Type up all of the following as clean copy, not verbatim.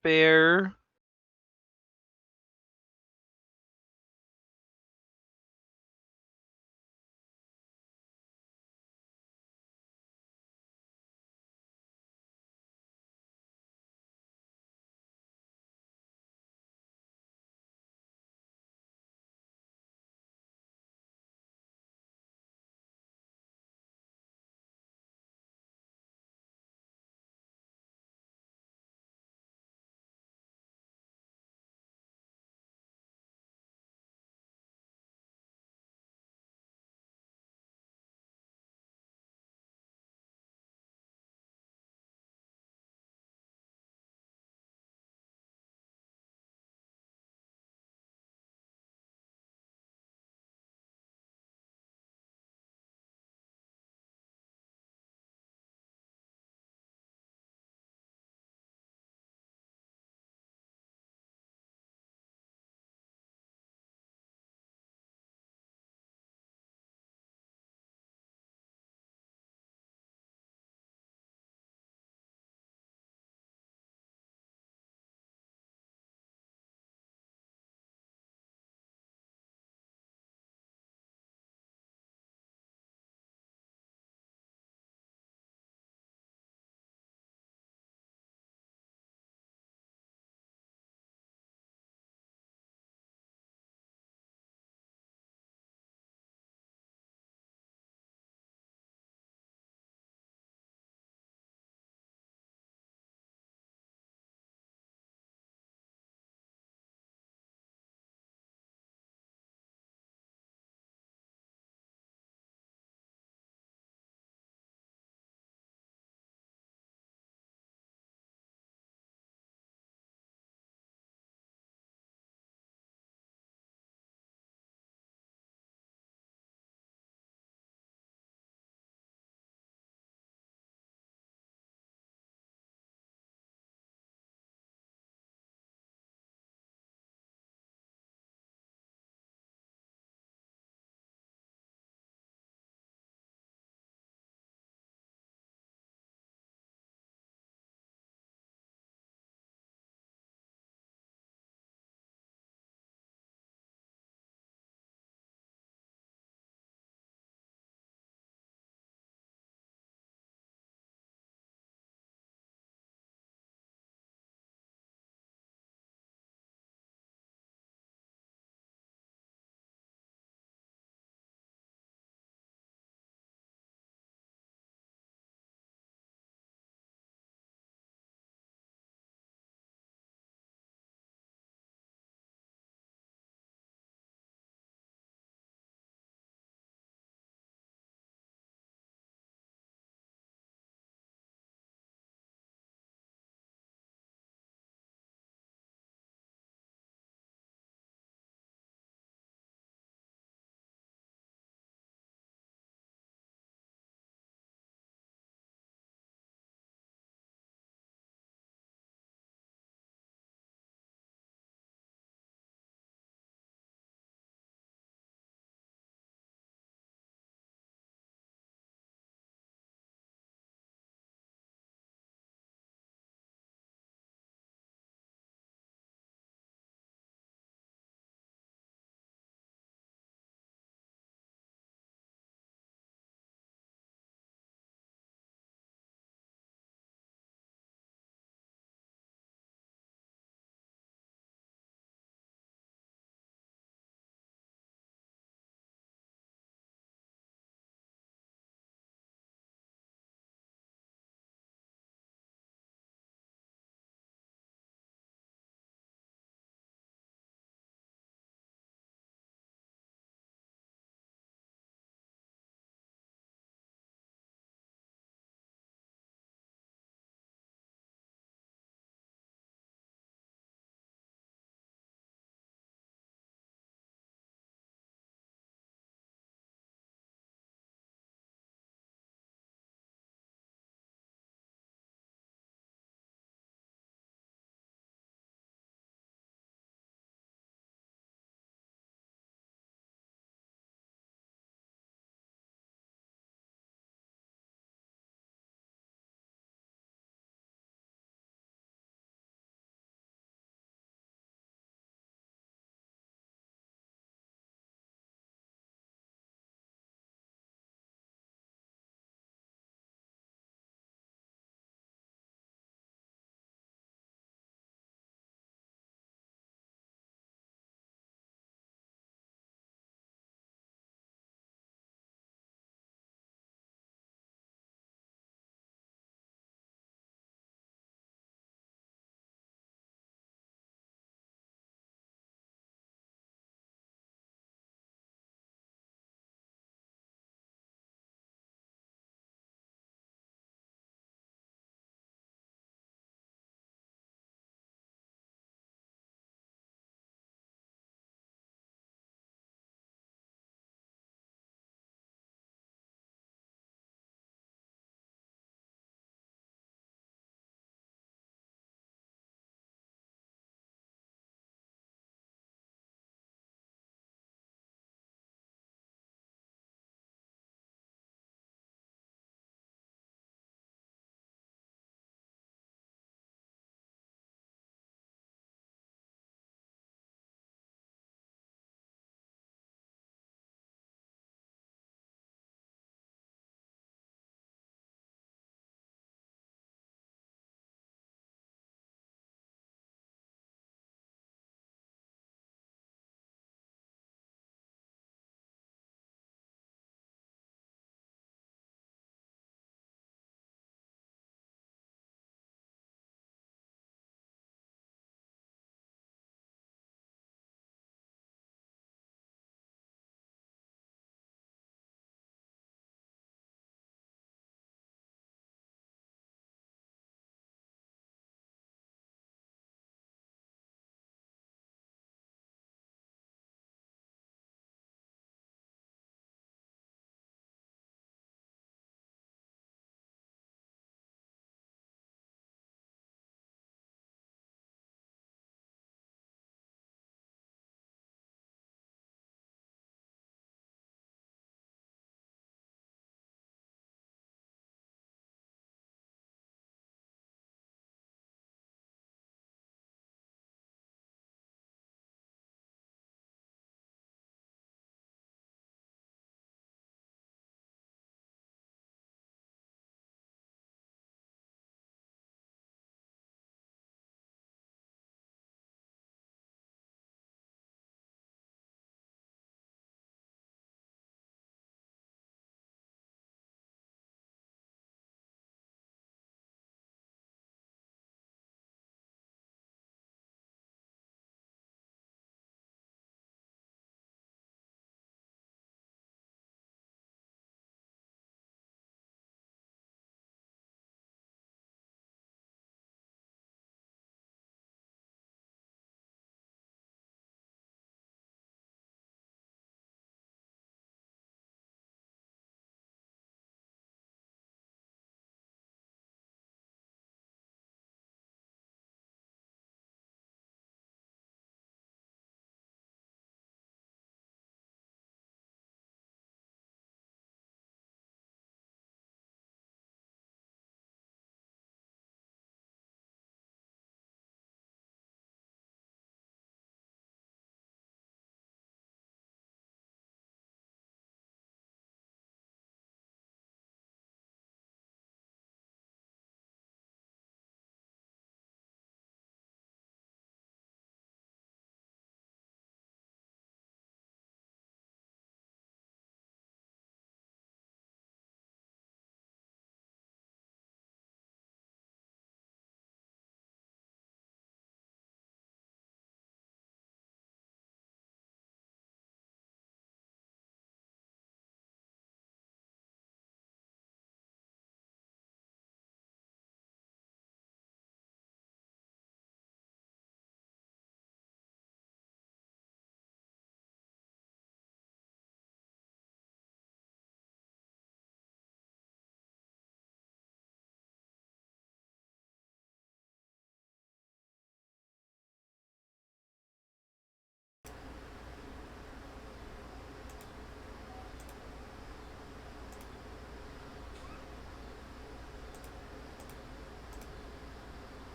Bear.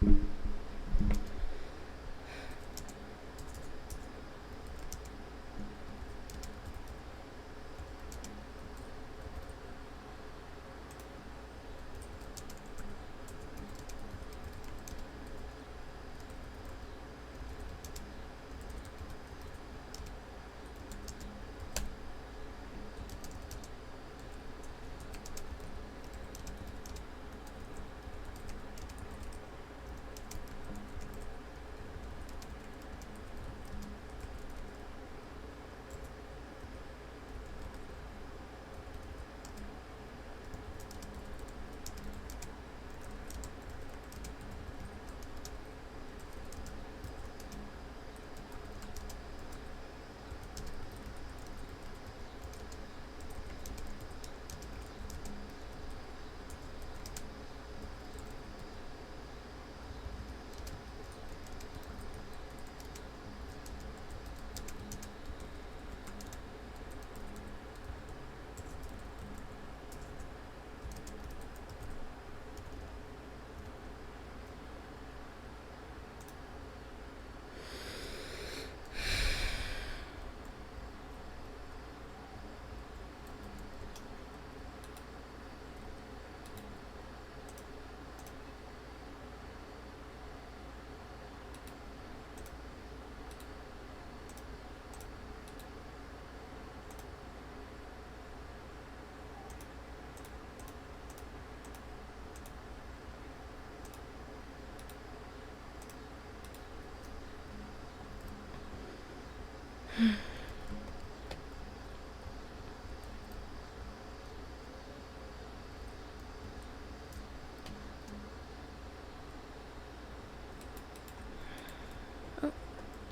Oh,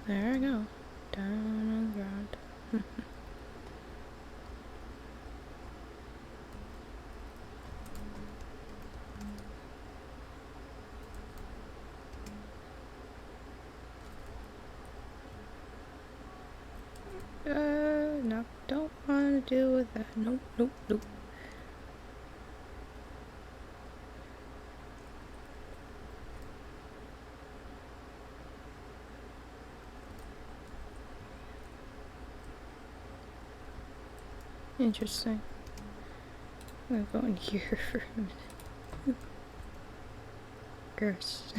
there I go. Down on the ground. No, don't want to deal with that. Nope, nope, nope. Interesting. I'm gonna go in here for a minute. Gross.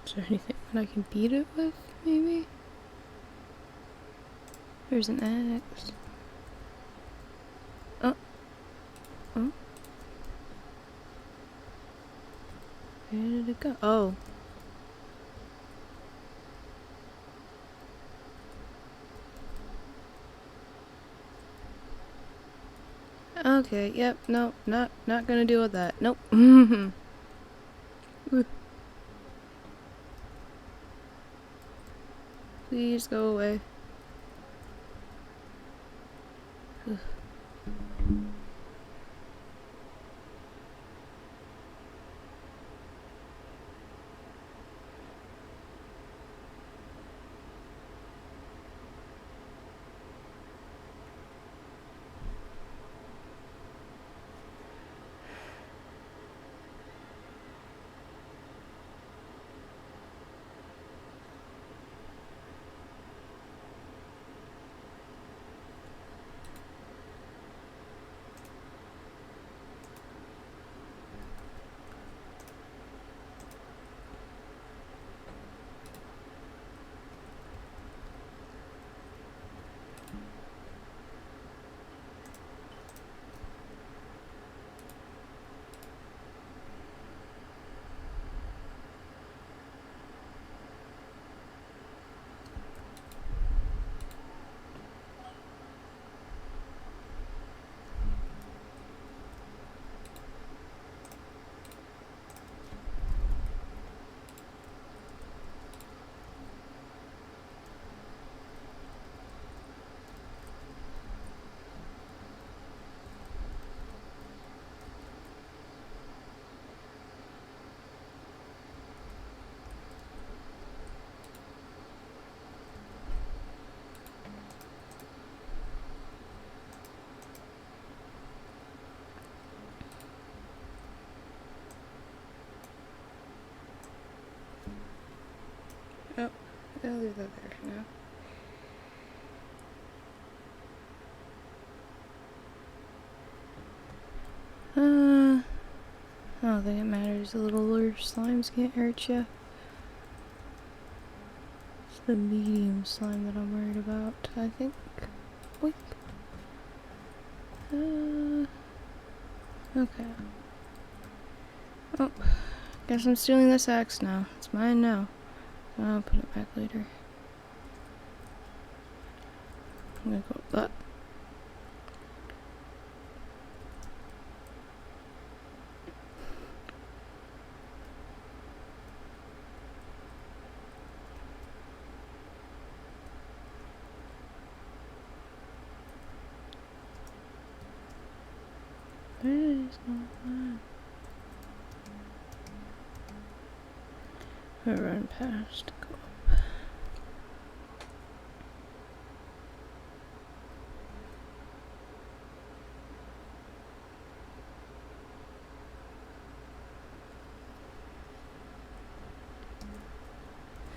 Is there anything that I can beat it with, maybe? There's an axe. Oh. Oh. Where did it go? Oh. Okay, yep, no, not gonna deal with that. Nope. Please go away. I'll leave that there for now. I don't think it matters. The littler slimes can't hurt you. It's the medium slime that I'm worried about, I think. Wait. Okay. Oh, guess I'm stealing this axe now. It's mine now. I'll put it back later. I'm gonna go with that. It is not mine. I run past. Go up.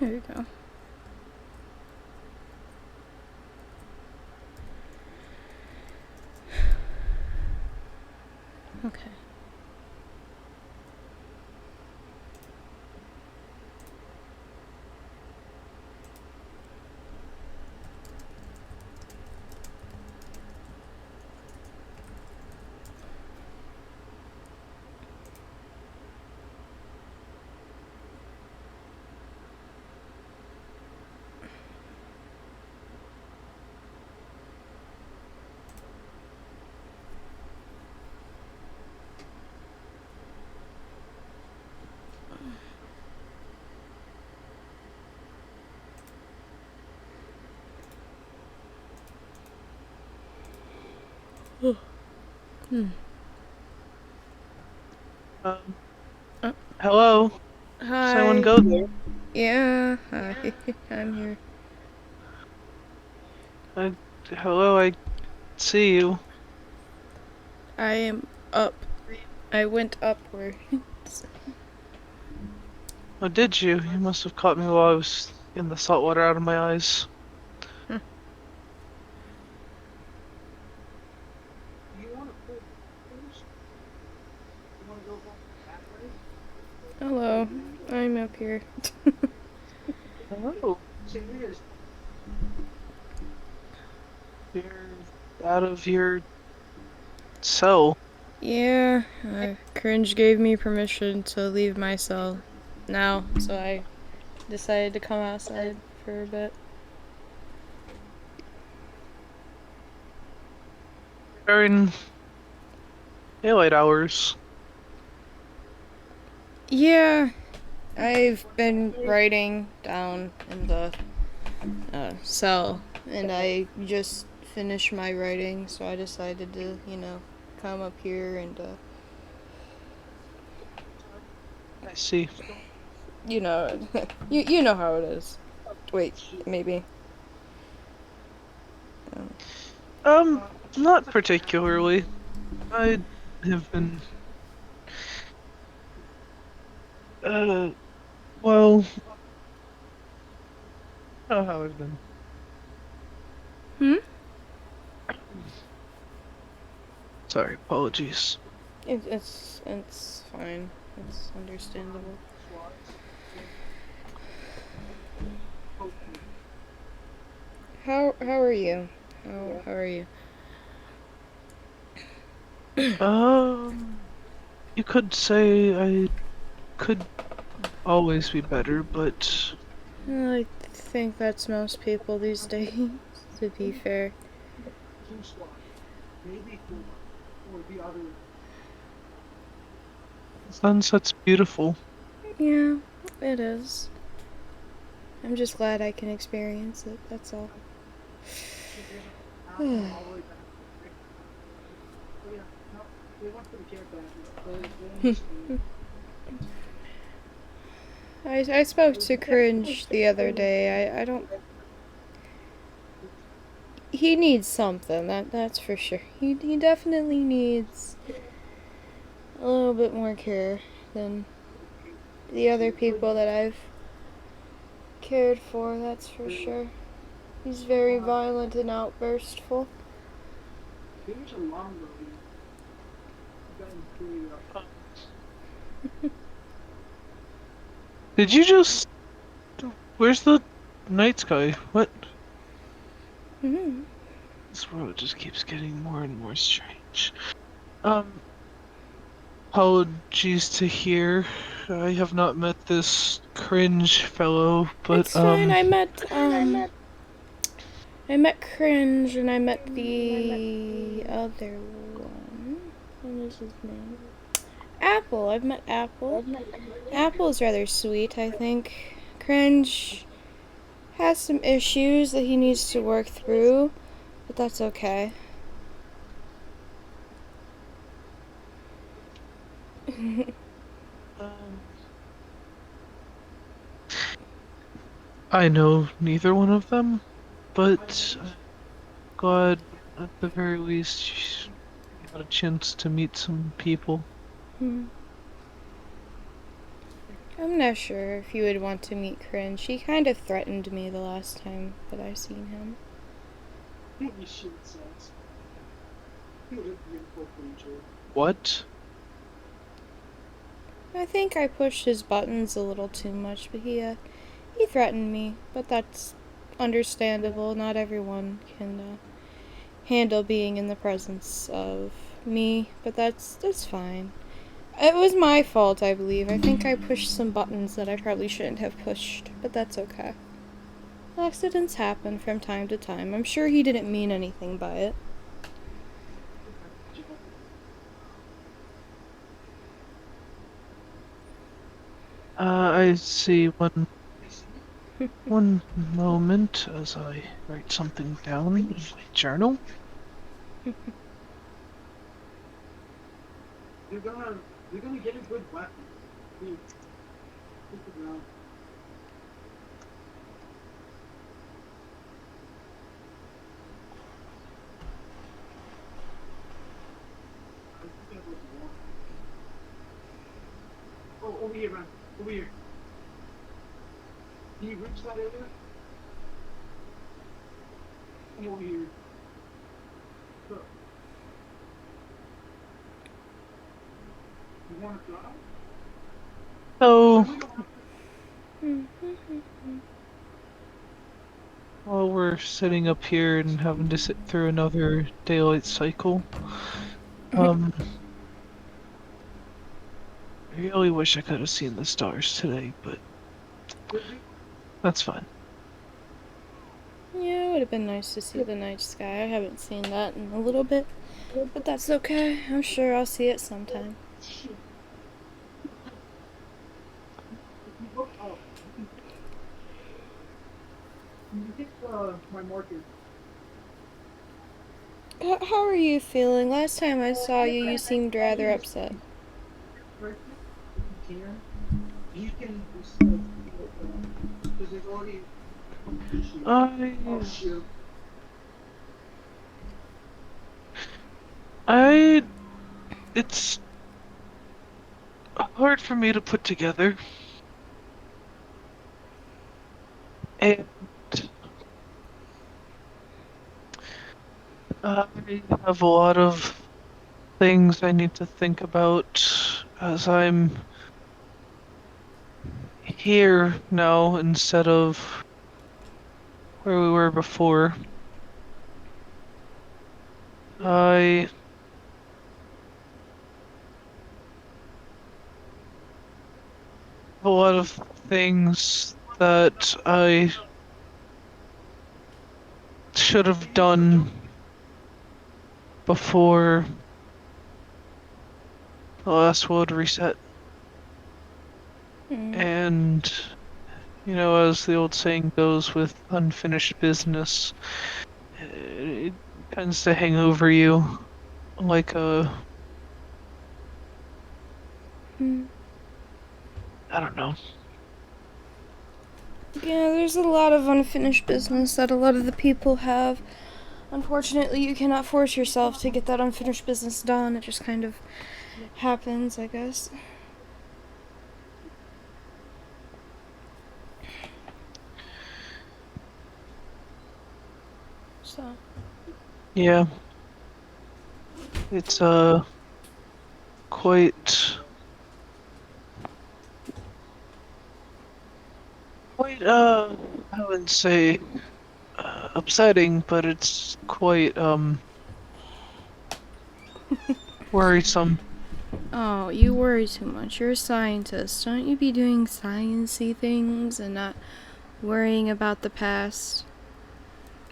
There you go. Okay. Hmm. Hello? Someone Hi. go there. Yeah. Hi. I'm here. Uh, hello, I see you. I am up. I went upward. Oh, did you? You must have caught me while I was getting the salt water out of my eyes. Hello. I'm up here. Oh, you're out of your cell. Yeah. Cringe gave me permission to leave my cell now, so I decided to come outside for a bit. During daylight hours. Yeah. I've been writing down in the cell, and I just finished my writing, so I decided to, come up here and, I see. you know, you know how it is. Wait, maybe. Um, Not particularly. I have been, uh, well, I don't know how I've been. Hmm? Sorry, apologies. It's fine. It's understandable. How are you? How are you? Um, you could say I could always be better, but I think that's most people these days. To be fair. sunset's beautiful. Yeah, it is. I'm just glad I can experience it. That's all. I spoke to Cringe the other day. I don't. He needs something. That's for sure. He definitely needs a little bit more care than the other people that I've cared for, that's for sure. He's very violent and outburstful. Um, did you just? Where's the night sky? What? Mm-hmm. This world just keeps getting more and more strange. Um, Apologies to hear. I have not met this cringe fellow, but It's fine. I met Cringe and I met the other one. What is his name? Apple. I've met Apple. Apple is rather sweet, I think. Cringe has some issues that he needs to work through, but that's okay. um, I know neither one of them, but glad at the very least you got a chance to meet some people. Hmm. I'm not sure if you would want to meet Cringe. He kind of threatened me the last time that I seen him. What? I think I pushed his buttons a little too much, but he threatened me. But that's understandable. Not everyone can handle being in the presence of me, but that's fine. It was my fault, I believe. I think I pushed some buttons that I probably shouldn't have pushed, but that's okay. Accidents happen from time to time. I'm sure he didn't mean anything by it. I see. One moment as I write something down in my journal. So, while we're sitting up here and having to sit through another daylight cycle, um, I really wish I could have seen the stars today, but that's fine. Yeah, it would have been nice to see the night sky. I haven't seen that in a little bit, but that's okay. I'm sure I'll see it sometime. How are you feeling? Last time I saw you, you seemed rather upset. I, I, it's hard for me to put together, and I have a lot of things I need to think about as I'm here now instead of where we were before. I have a lot of things that I should have done before the last world reset. Hmm. And, as the old saying goes, with unfinished business, it tends to hang over you like Hmm. I don't know. Yeah, there's a lot of unfinished business that a lot of the people have. Unfortunately, you cannot force yourself to get that unfinished business done. It just kind of happens, I guess. So, Yeah, it's quite quite I wouldn't say upsetting, but it's quite worrisome. oh, you worry too much. You're a scientist. Don't you be doing sciencey things and not worrying about the past?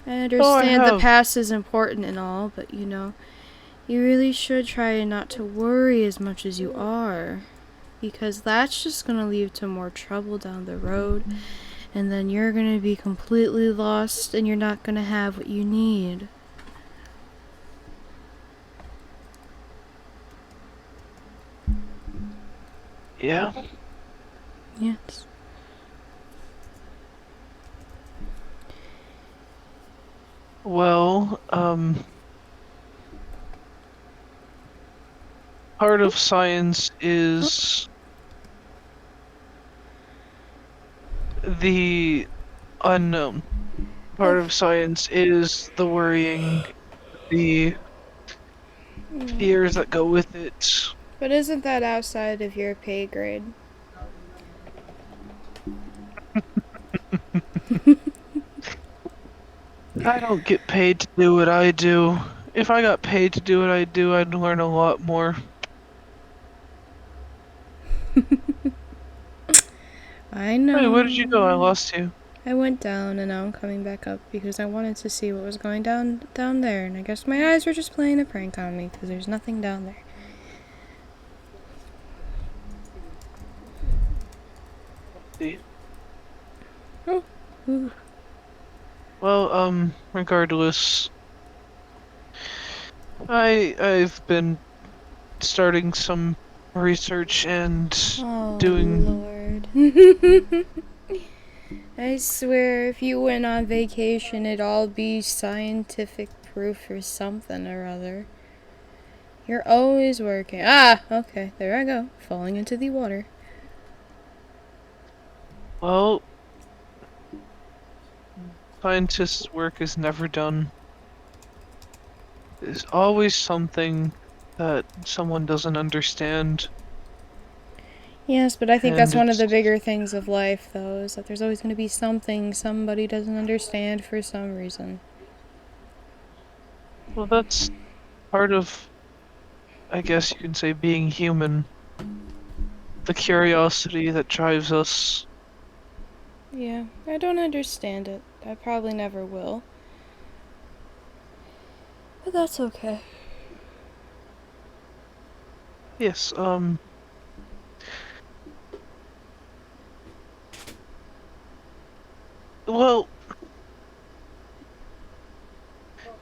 I Oh, I understand the have. past is important and all, but you really should try not to worry as much as you are. Because that's just gonna lead to more trouble down the road, and then you're gonna be completely lost and you're not gonna have what you need. Yeah. Yes. Well, part Oh, of science oh, is the unknown. Part okay. of science is the worrying, the fears that go with it. But isn't that outside of your pay grade? I don't get paid to do what I do. If I got paid to do what I do, I'd learn a lot more. I Hey, where did you go? I know. lost you. I went down and now I'm coming back up because I wanted to see what was going down there, and I guess my eyes were just playing a prank on me because there's nothing down there. See. Oh, ooh. Well, regardless, I've been starting some research and Oh doing. Lord. I swear, if you went on vacation, it'd all be scientific proof or something or other. You're always working. Ah, okay, there I go, falling into the water. Well, scientists' work is never done. There's always something that someone doesn't understand, Yes, but I think and that's one of the it's bigger things of life, though, is that there's always going to be something somebody doesn't understand for some reason. well, that's part of, I guess you can say, being human. The curiosity that drives us. Yeah, I don't understand it. I probably never will. But that's okay. Yes, well,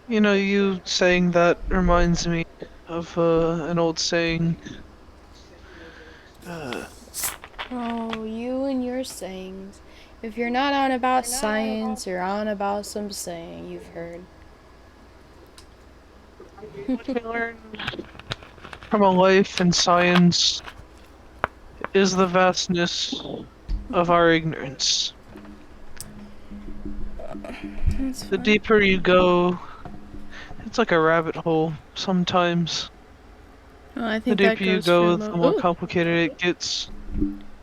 you saying that reminds me of an old saying. Uh, Oh, you and your sayings. If you're not on about science, you're on about some saying you've heard. what we learn from a life in science is the vastness of our ignorance. That's The fine. deeper you go, it's like a rabbit hole sometimes. Oh, I The think that deeper you goes for go, the more Ooh, complicated it gets.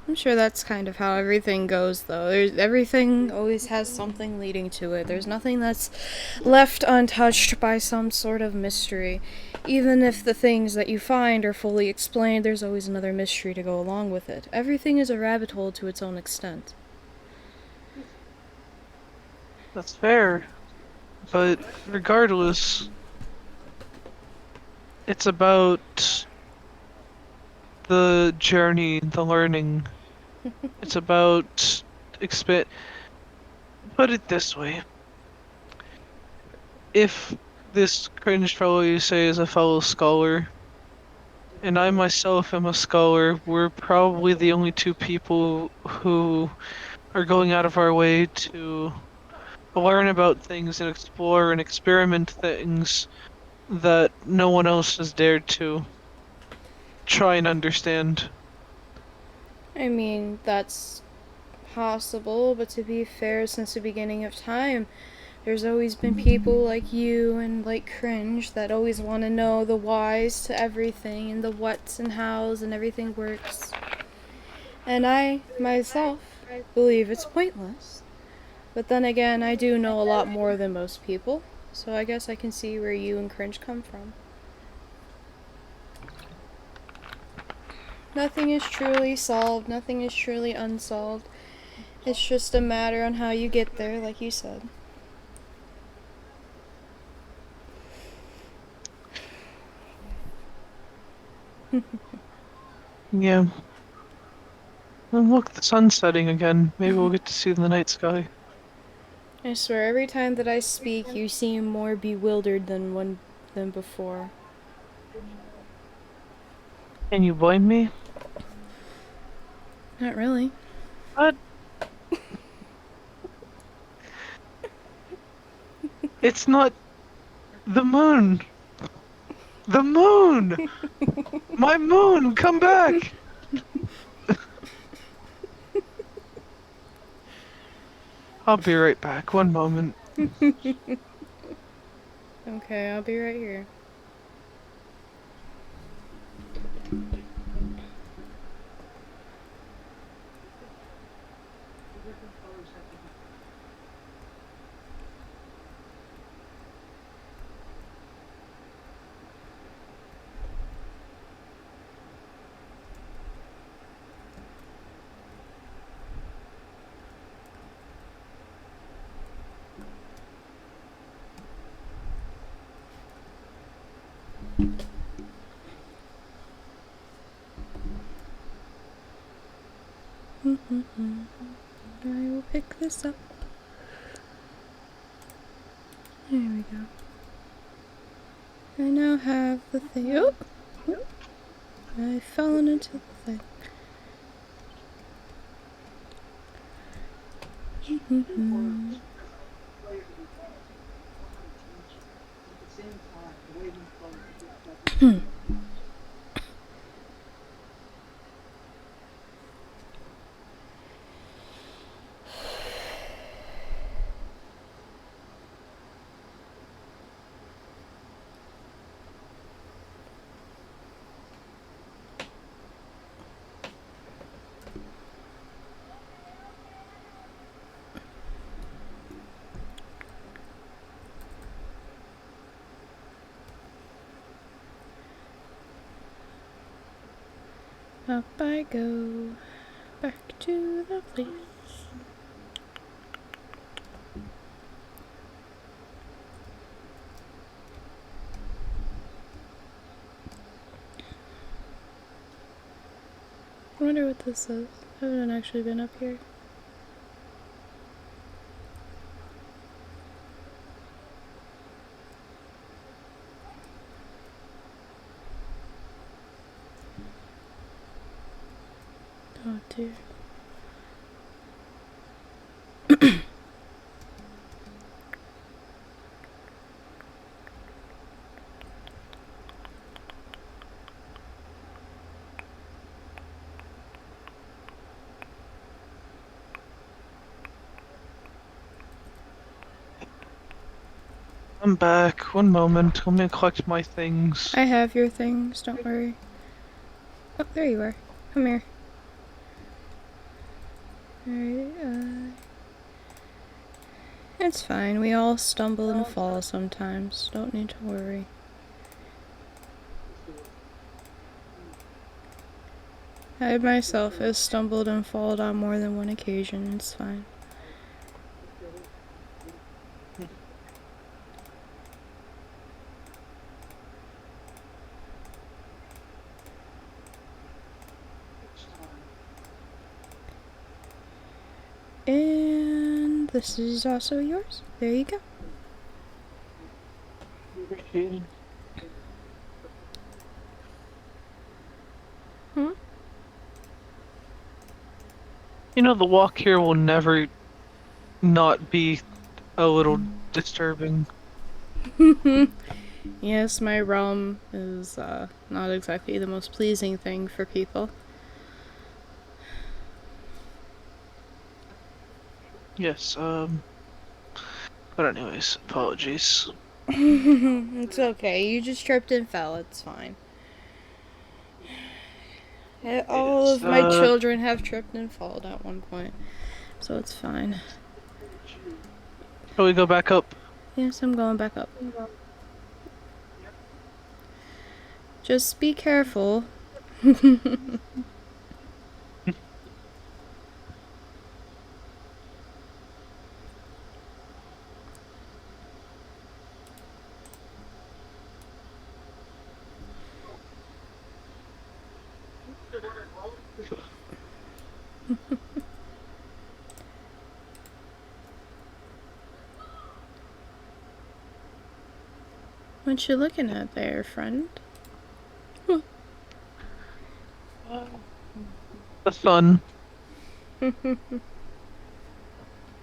I'm sure that's kind of how everything goes, though. Everything always has something leading to it. There's nothing that's left untouched by some sort of mystery. Even if the things that you find are fully explained, there's always another mystery to go along with it. Everything is a rabbit hole to its own extent. That's fair, but regardless, it's about the journey, the learning. It's about expand. Put it this way: if this cringe fellow you say is a fellow scholar, and I myself am a scholar, we're probably the only two people who are going out of our way to learn about things and explore and experiment things that no one else has dared to try and understand. I mean, that's possible, but to be fair, since the beginning of time, There's always been people like you and like Cringe that always want to know the whys to everything and the whats and hows and everything works. And I, myself, believe it's pointless. But then again, I do know a lot more than most people, so I guess I can see where you and Cringe come from. Nothing is truly solved, nothing is truly unsolved. It's just a matter on how you get there, like you said. Yeah. And look, the sun's setting again. Maybe we'll get to see the night sky. I swear, every time that I speak, you seem more bewildered than before. Can you blame me? Not really. But it's not the moon. The moon! My moon, come back! I'll be right back. One moment. Okay, I'll be right here. I will pick this up. There we go. I now have the thing. Oh! I've fallen into the thing. Up I go, back to the place. I wonder what this is. I haven't actually been up here. Oh dear. I'm back. One moment. Let me collect my things. I have your things, don't worry. Oh, there you are. Come here. Alright, it's fine. We all stumble and fall sometimes. Don't need to worry. I myself have stumbled and fallen on more than one occasion. It's fine. And this is also yours. There you go. Appreciated. Hmm? You know, the walk here will never not be a little disturbing. Yes, my realm is not exactly the most pleasing thing for people. Yes, But anyways, apologies. It's okay. You just tripped and fell. It's fine. All Yes. of my children have tripped and fallen at one point, so it's fine. Shall we go back up? Yes, I'm going back up. Just be careful. What you looking at there, friend? The sun.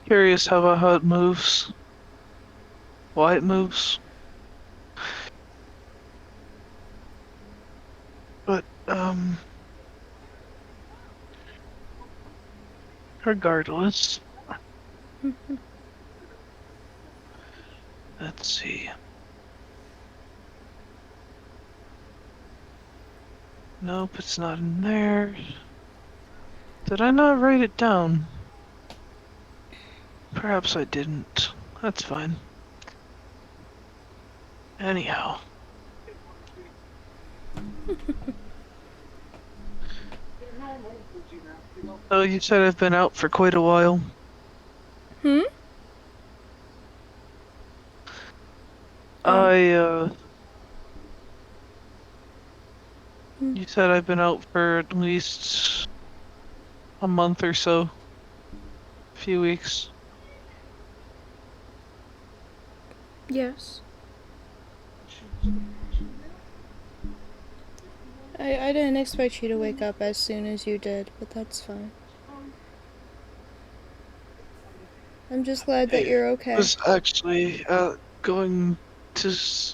Curious how it moves. Why it moves. But, regardless. Let's see. Nope, it's not in there. Did I not write it down? Perhaps I didn't. That's fine. Anyhow. So you said I've been out for quite a while. Hmm? I, you said I've been out for at least a month or so. A few weeks. Yes. I didn't expect you to wake up as soon as you did, but that's fine. I'm just glad that you're I okay. was actually going to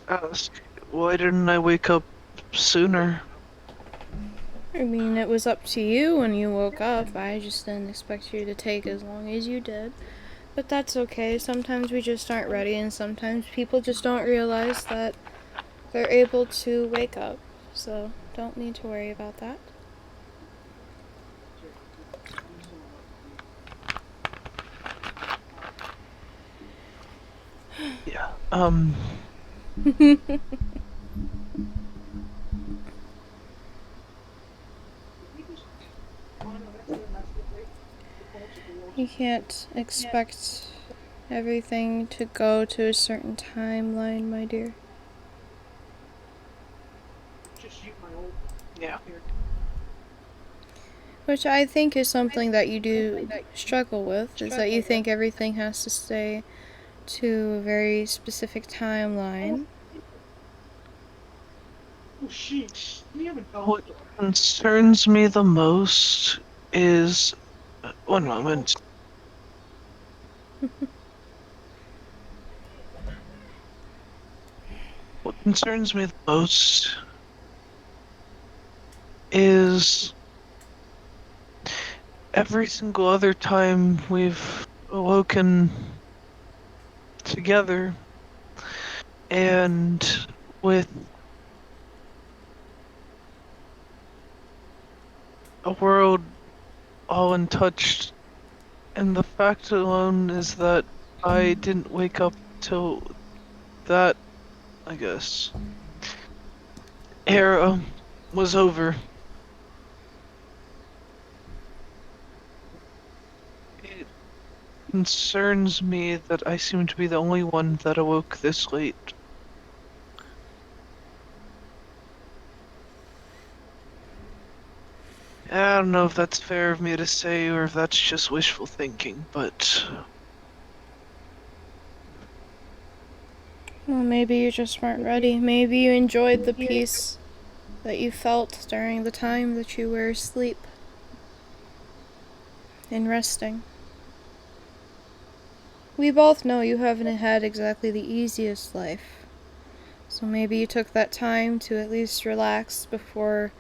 ask, why didn't I wake up sooner? I mean, it was up to you when you woke up. I just didn't expect you to take as long as you did. But that's okay. Sometimes we just aren't ready, and sometimes people just don't realize that they're able to wake up. So don't need to worry about that. Yeah. You can't expect everything to go to a certain timeline, my dear. Yeah. Which I think is something that you do struggle with, is that you think everything has to stay to a very specific timeline. What concerns me the most is, one moment. What concerns me the most is every single other time we've awoken together and with a world all untouched, and the fact alone is that I didn't wake up till that, I guess, era was over. It concerns me that I seem to be the only one that awoke this late. I don't know if that's fair of me to say or if that's just wishful thinking, but Well, maybe you just weren't ready. Maybe you enjoyed the peace that you felt during the time that you were asleep and resting. We both know you haven't had exactly the easiest life. So maybe you took that time to at least relax before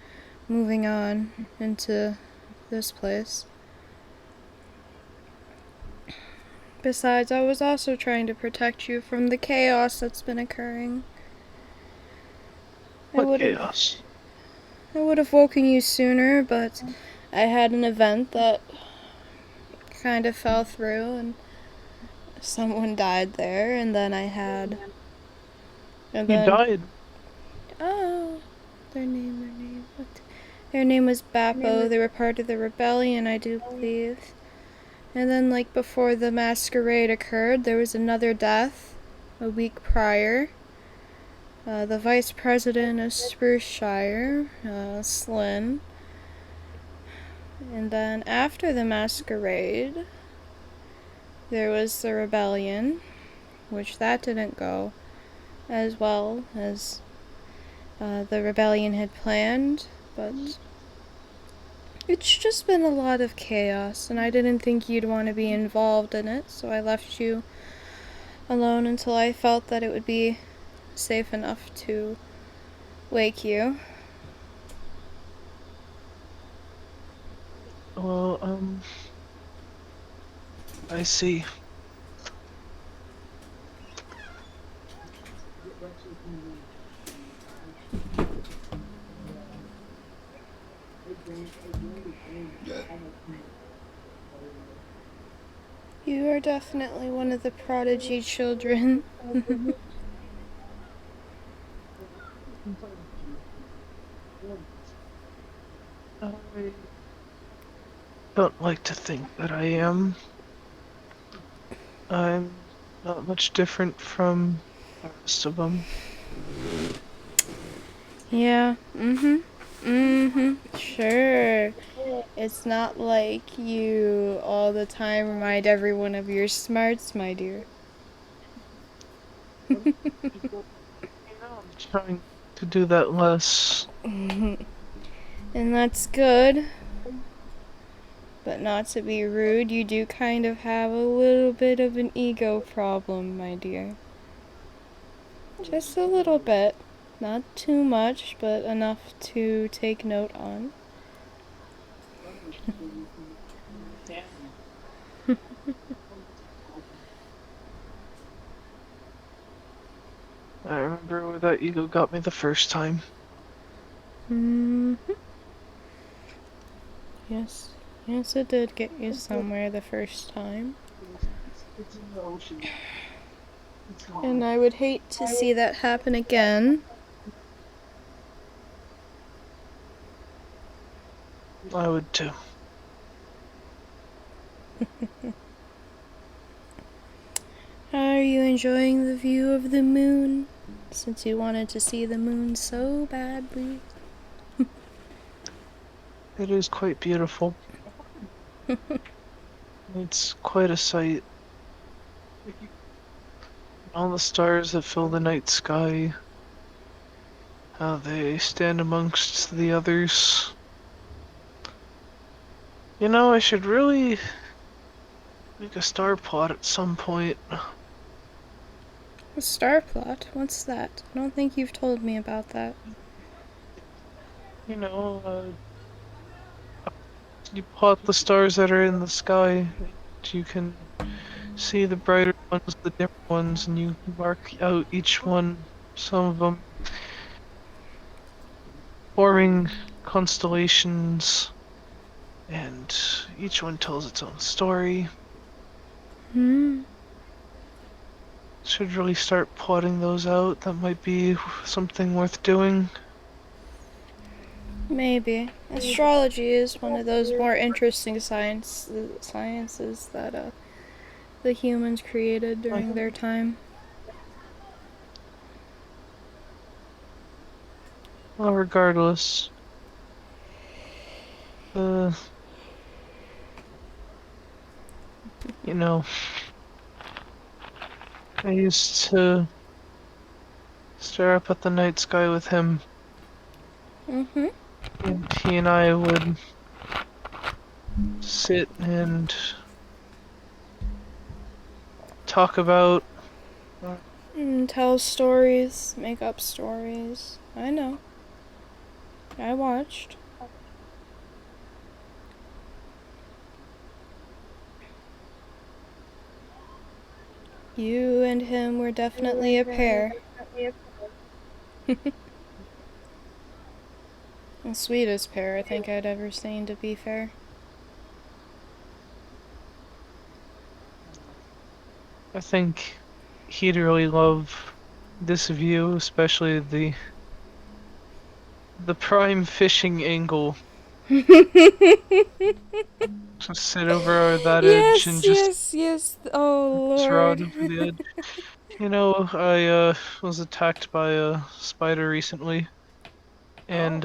moving on into this place. Besides, I was also trying to protect you from the chaos that's been occurring. I What would have chaos? I would have woken you sooner, but I had an event that kind of fell through and someone died there, and then I had and You then died. oh, their name was Bappo. They were part of the rebellion, I do believe. And then, like, before the masquerade occurred, there was another death a week prior. The vice president of Spruceshire, Slynn. And then after the masquerade, there was the rebellion, which that didn't go as well as the rebellion had planned, but it's just been a lot of chaos, and I didn't think you'd want to be involved in it, so I left you alone until I felt that it would be safe enough to wake you. Well, I see. You are definitely one of the prodigy children. I don't like to think that I am. I'm not much different from the rest of them. Yeah, sure. It's not like you all the time remind everyone of your smarts, my dear. I'm trying to do that less. And that's good, but not to be rude, you do kind of have a little bit of an ego problem, my dear. Just a little bit. Not too much, but enough to take note on. I remember where that ego got me the first time. Hmm. Yes. Yes, it did get you somewhere the first time. And I would hate to see that happen again. I would too. Are you enjoying the view of the moon? Since you wanted to see the moon so badly. It is quite beautiful. It's quite a sight. All the stars that fill the night sky, how they stand amongst the others. You know, I should really make a star plot at some point. A star plot? What's that? I don't think you've told me about that. You know, you plot the stars that are in the sky. You can see the brighter ones, the dimmer ones, and you mark out each one. Some of them forming constellations, and each one tells its own story. Hmm. Should really start plotting those out. That might be something worth doing. Maybe. Astrology is one of those more interesting sciences that the humans created Like, during their time. well, regardless, uh, you know, I used to stare up at the night sky with him, Mm-hmm. and he and I would sit and talk about, And tell stories, make up stories. I know. I watched. You and him were definitely a pair. The sweetest pair I think I'd ever seen, to be fair. I think he'd really love this view, especially the prime fishing angle. Just sit over that edge and Yes, just yes, yes. Oh, this rod Lord. over the edge. I was attacked by a spider recently, Oh. and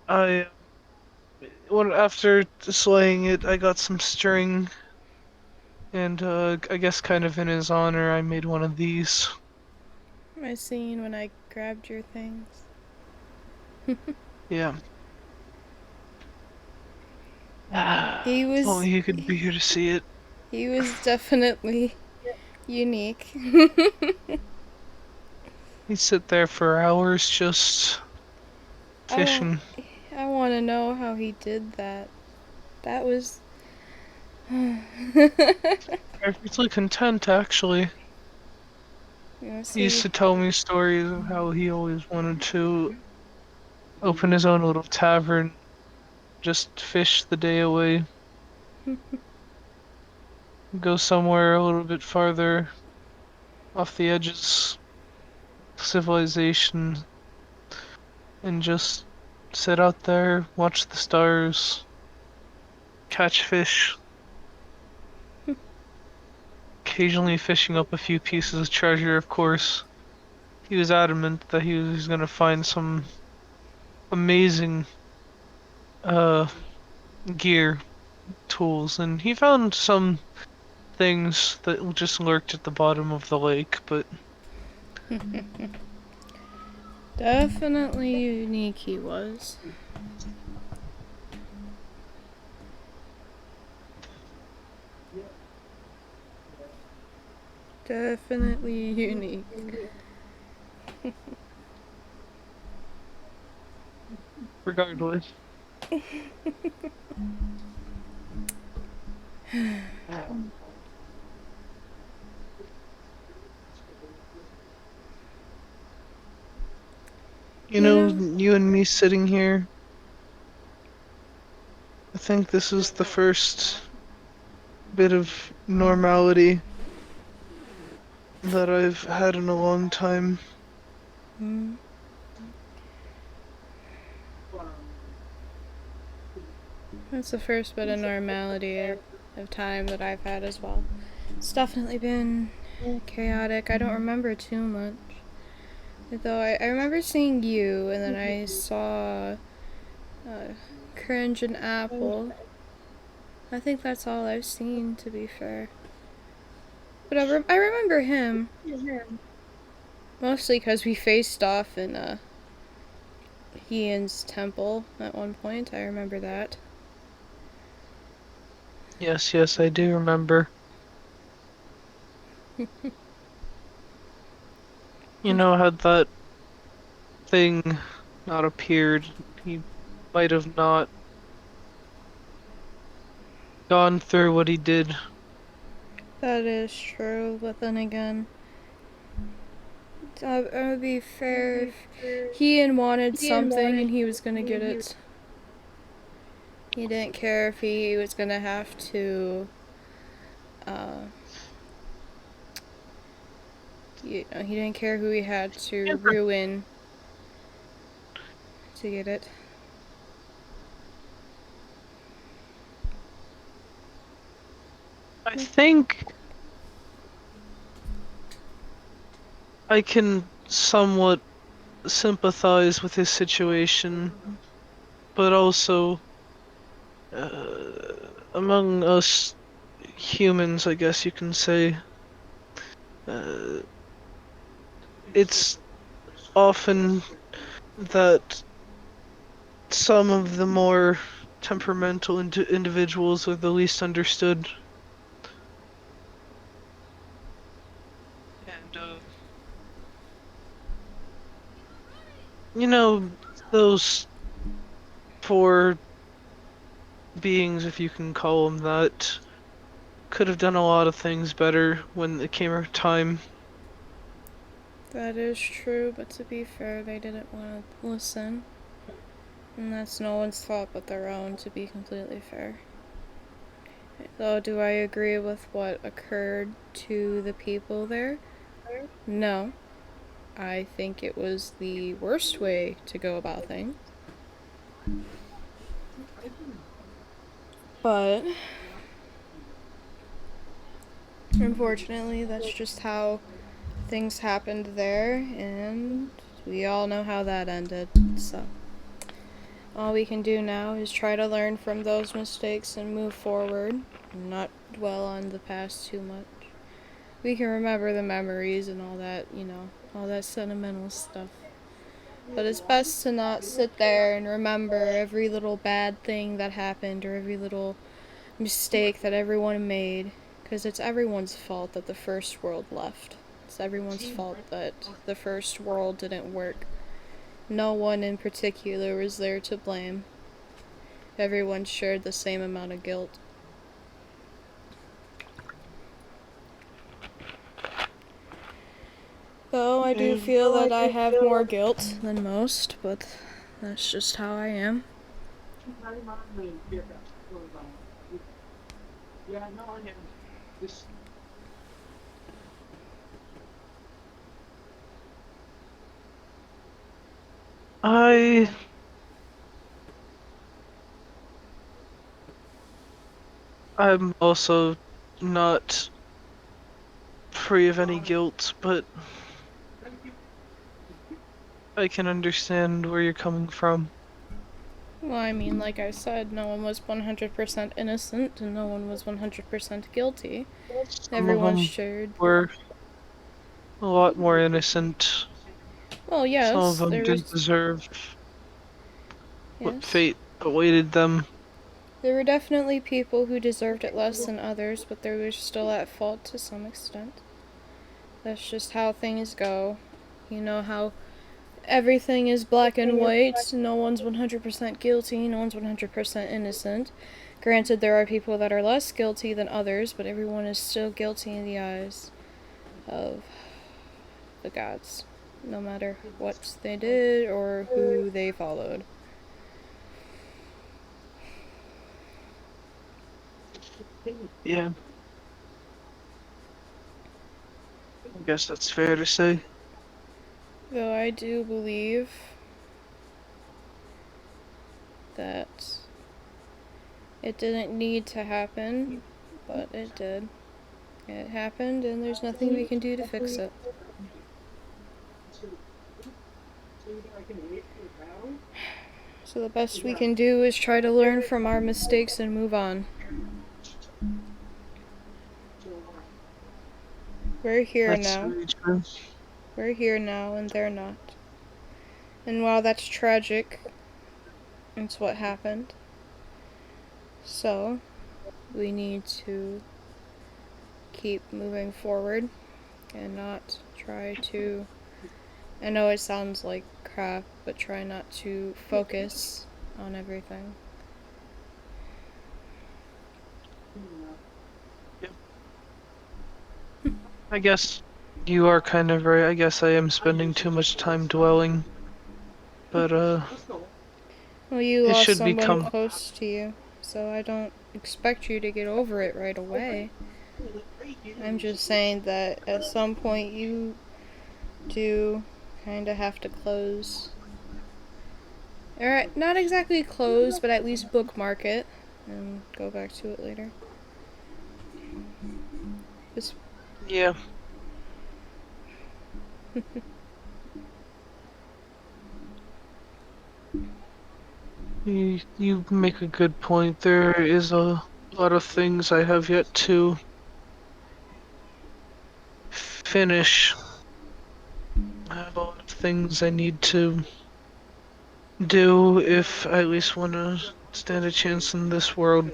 I when after slaying it, I got some string, and I guess kind of in his honor, I made one of these. I seen when I grabbed your things. Yeah. He If was only you could be here to see it. he was definitely unique. He'd sit there for hours just I want fishing. I want to know how he did that. That was Perfectly content, actually. He used see. to tell me stories of how he always wanted to open his own little tavern, just fish the day away, go somewhere a little bit farther off the edges of civilization, and just sit out there, watch the stars, catch fish, occasionally fishing up a few pieces of treasure, of course. He was adamant that he was going to find some amazing uh gear tools, and he found some things that just lurked at the bottom of the lake, but Definitely unique he was. Definitely unique. regardless. You know, You and me sitting here, I think this is the first bit of normality that I've had in a long time. mm, that's the first bit of normality of time that I've had as well. It's definitely been chaotic. I don't remember too much. Though I remember seeing you, and then I saw Cringe and Apple. I think that's all I've seen, to be fair. But I remember him, mostly because we faced off in Ian's temple at one point. I remember that. Yes, yes, I do remember. Had that thing not appeared, he might have not gone through what he did. That is true, but then again, it would be fair if Ian wanted something and he was gonna get it. He didn't care if he was gonna have to, uh, he didn't care who he had to ruin to get it. I think I can somewhat sympathize with his situation, but also among us humans, I guess you can say, uh, it's often that some of the more temperamental individuals are the least understood. And, you know, those four beings, if you can call them that, could have done a lot of things better when it came time. That is true, but to be fair, they didn't want to listen. And that's no one's fault but their own, to be completely fair. Though, do I agree with what occurred to the people there? No. I think it was the worst way to go about things. But, unfortunately, that's just how things happened there, and we all know how that ended, so. All we can do now is try to learn from those mistakes and move forward, and not dwell on the past too much. We can remember the memories and all that, all that sentimental stuff. But it's best to not sit there and remember every little bad thing that happened or every little mistake that everyone made, because it's everyone's fault that the first world left. It's everyone's fault that the first world didn't work. No one in particular was there to blame. Everyone shared the same amount of guilt. Though I do feel that I have more guilt than most, but that's just how I am. I I'm also not free of any guilt, but I can understand where you're coming from. Well, I mean, like I said, no one was 100% innocent and no one was 100% guilty. Some of Everyone them shared. were a lot more innocent. Well, Some of yes, them there did was. deserve what Yes. fate awaited them. There were definitely people who deserved it less than others, but they were still at fault to some extent. That's just how things go. You know how everything is black and white. No one's 100% guilty, no one's 100% innocent. Granted, there are people that are less guilty than others, but everyone is still guilty in the eyes of the gods, no matter what they did or who they followed. Yeah, I guess that's fair to say. Though I do believe that it didn't need to happen, but it did. It happened, and there's nothing we can do to fix it. So the best we can do is try to learn from our mistakes and move on. We're here That's now. very true. We're here now, and they're not. And while that's tragic, it's what happened. So, we need to keep moving forward and not try to. I know it sounds like crap, but try not to focus on everything. Yeah. I guess you are kind of right. I guess I am spending too much time dwelling, but Well, you it lost should someone become. close to you, so I don't expect you to get over it right away. I'm just saying that at some point you do kind of have to close. Alright, not exactly close, but at least bookmark it and go back to it later. Just Yeah, you make a good point. There is a lot of things I have yet to finish. I have a lot of things I need to do if I at least want to stand a chance in this world.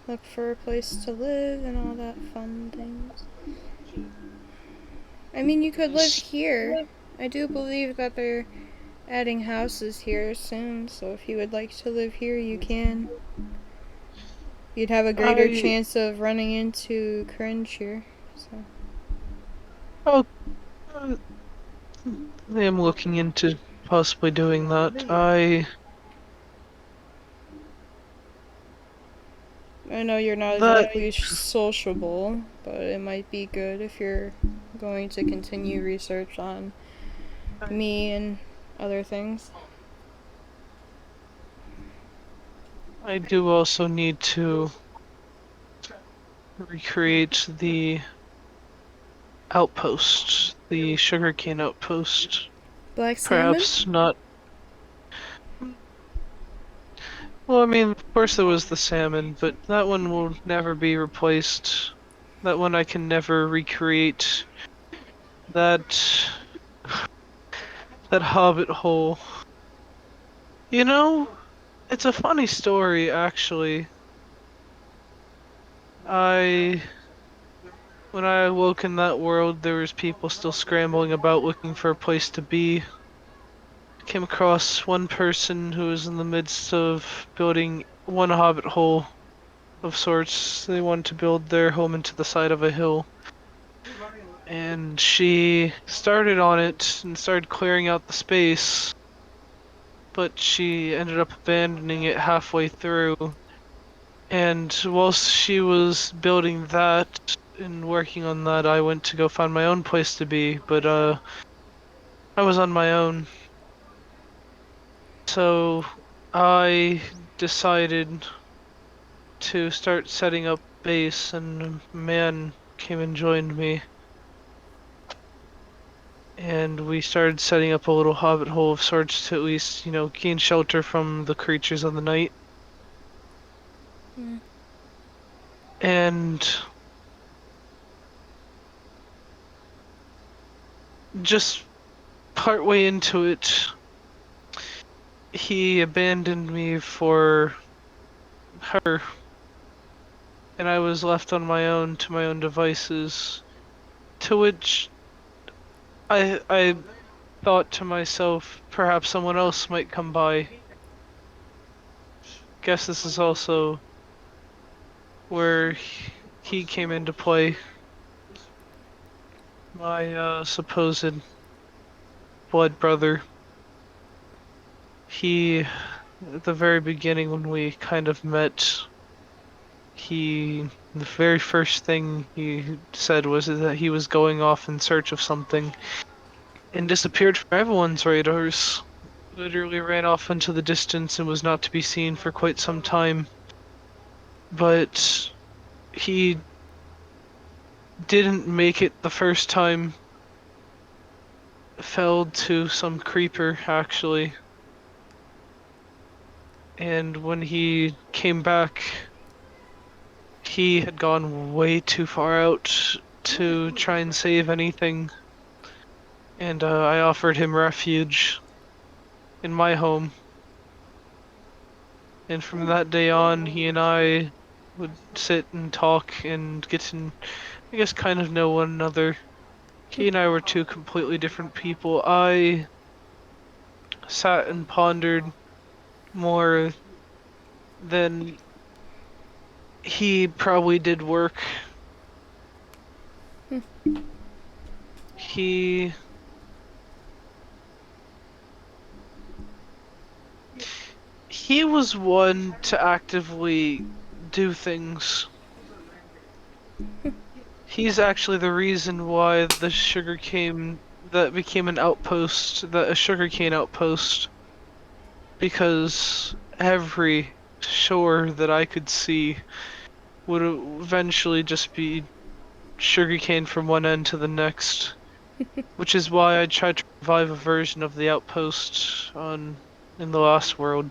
look for a place to live and all that fun things. I mean, you could live Just- here. I do believe that they're adding houses here soon, so if you would like to live here, you can. You'd have a greater I chance of running into cringe here. So. oh, uh, I am looking into possibly doing that. I know you're not That exactly sociable, but it might be good if you're going to continue research on me and other things. I do also need to recreate the outpost, the sugarcane outpost. Black salmon? Perhaps not. Well, I mean, of course there was the salmon, but that one will never be replaced. That one I can never recreate. That that hobbit hole. You know, it's a funny story actually. I when I awoke in that world, there was people still scrambling about looking for a place to be. Came across one person who was in the midst of building one hobbit hole of sorts. They wanted to build their home into the side of a hill. And she started on it and started clearing out the space, but she ended up abandoning it halfway through. And whilst she was building that and working on that, I went to go find my own place to be, but I was on my own. So I decided to start setting up base, and a man came and joined me, and we started setting up a little hobbit hole of sorts to at least, gain shelter from the creatures of the night. Mm. And just partway into it, he abandoned me for her, and I was left on my own to my own devices. To which I thought to myself, perhaps someone else might come by. Guess this is also where he came into play. My supposed blood brother. He, at the very beginning when we kind of met, the very first thing he said was that he was going off in search of something and disappeared from everyone's radars. Literally ran off into the distance and was not to be seen for quite some time. But he didn't make it the first time. Fell to some creeper, actually. And when he came back, he had gone way too far out to try and save anything. And I offered him refuge in my home. And from that day on, he and I would sit and talk and get to, I guess, kind of know one another. He and I were two completely different people. I sat and pondered more than he probably did work. He he was one to actively do things. He's actually the reason why the sugarcane that became an outpost, a sugarcane outpost, because every shore that I could see would eventually just be sugarcane from one end to the next, which is why I tried to revive a version of the outpost on in the last world.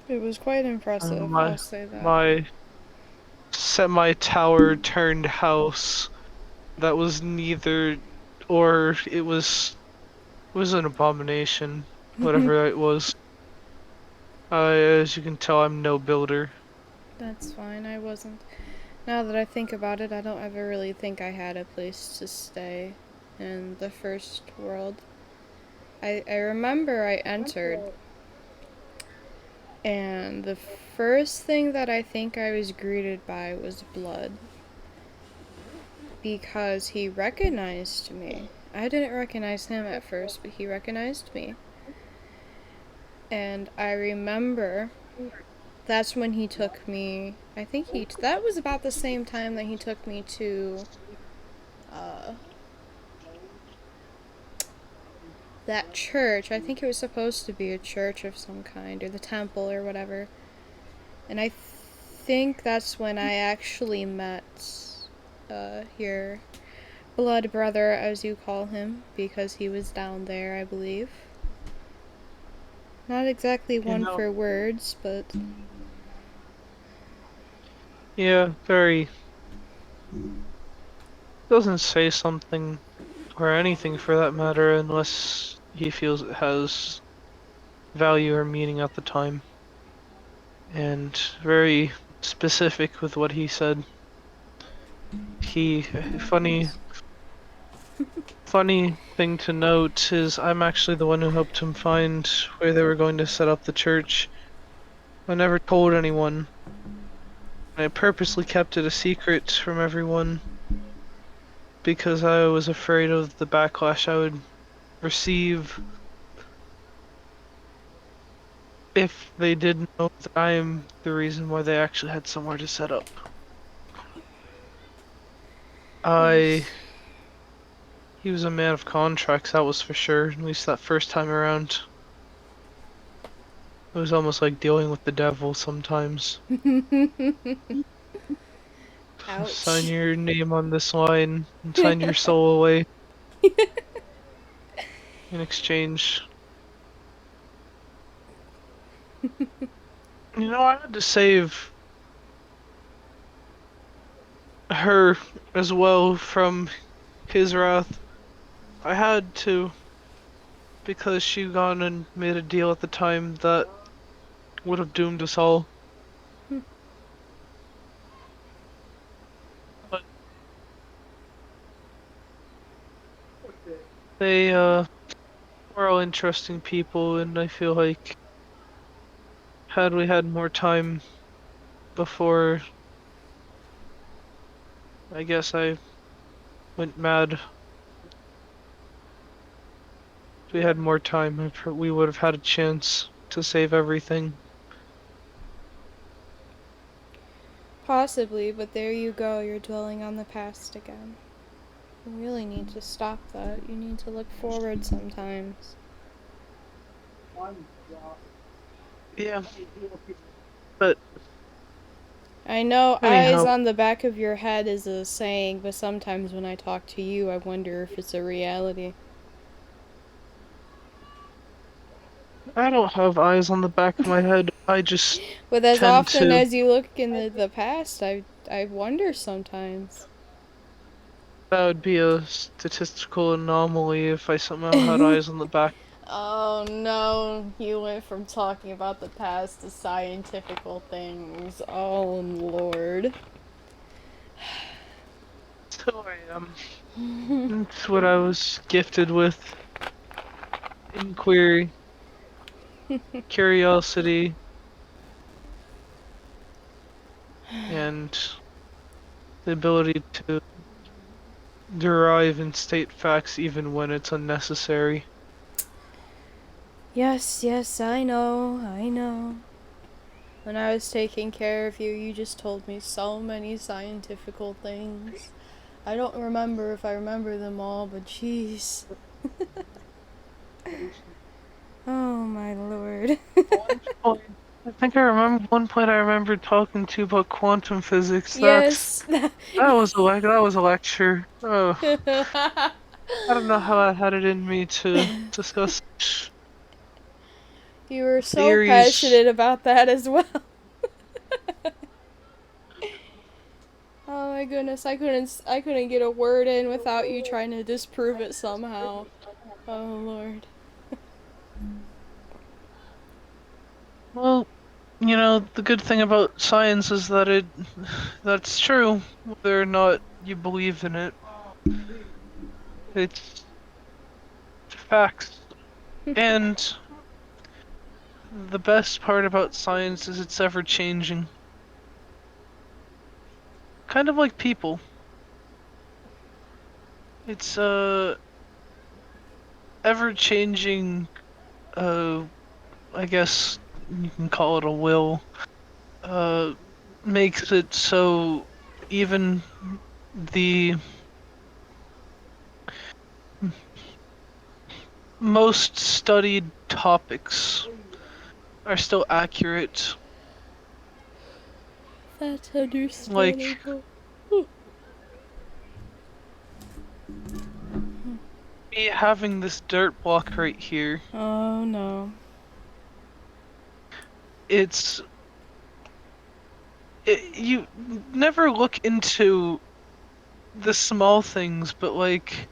It was quite And impressive, I'll my say that. my semi-tower turned house that was neither or it was an abomination, whatever it was. As you can tell, I'm no builder. That's fine, I wasn't. Now that I think about it, I don't ever really think I had a place to stay. in the first world. I remember I entered, and the first thing that I think I was greeted by was blood. Because he recognized me. I didn't recognize him at first, but he recognized me. And I remember that's when he took me. I think that was about the same time that he took me to uh, that church. I think it was supposed to be a church of some kind, or the temple, or whatever. And I think that's when I actually met your blood brother, as you call him, because he was down there, I believe. Not exactly You one know, for words, but yeah, very. Doesn't say something or anything for that matter unless he feels it has value or meaning at the time. And very specific with what he said. He, funny, funny thing to note is I'm actually the one who helped him find where they were going to set up the church. I never told anyone. I purposely kept it a secret from everyone because I was afraid of the backlash I would receive if they did know that I am the reason why they actually had somewhere to set up. I yes. He was a man of contracts, that was for sure, at least that first time around. It was almost like dealing with the devil sometimes. Sign Ouch. your name on this line and sign your soul away in exchange. You know, I had to save her as well from his wrath. I had to, because she gone and made a deal at the time that would have doomed us all. But they were all interesting people, and I feel like had we had more time before, I guess I went mad. If we had more time, we would have had a chance to save everything. Possibly, but there you go, you're dwelling on the past again. You really need to stop that. You need to look forward sometimes. Yeah, but I know eyes anyhow, on the back of your head is a saying, but sometimes when I talk to you, I wonder if it's a reality. I don't have eyes on the back of my head. I just But as tend often to. as you look in the past, I wonder sometimes. That would be a statistical anomaly if I somehow had eyes on the back. Oh no, you went from talking about the past to scientifical things. Oh lord. So I am. It's what I was gifted with. Inquiry, curiosity, and the ability to derive and state facts even when it's unnecessary. Yes, yes, I know, I know. When I was taking care of you, you just told me so many scientifical things. I don't remember if I remember them all, but jeez. Oh my lord. One point, I think I remember one point I remember talking to you about quantum physics. Yes. That was a lecture. Oh, I don't know how I had it in me to discuss You were so theories. passionate about that as well. Oh my goodness, I couldn't get a word in without you trying to disprove it somehow. Oh lord. Well, you know, the good thing about science is that that's true, whether or not you believe in it. It's facts. And the best part about science is it's ever changing. Kind of like people. It's ever changing uh I guess you can call it a will. Uh makes it so even the most studied topics are still accurate. That's Like understandable. me having this dirt block right here, Oh no. it's you never look into the small things, but like,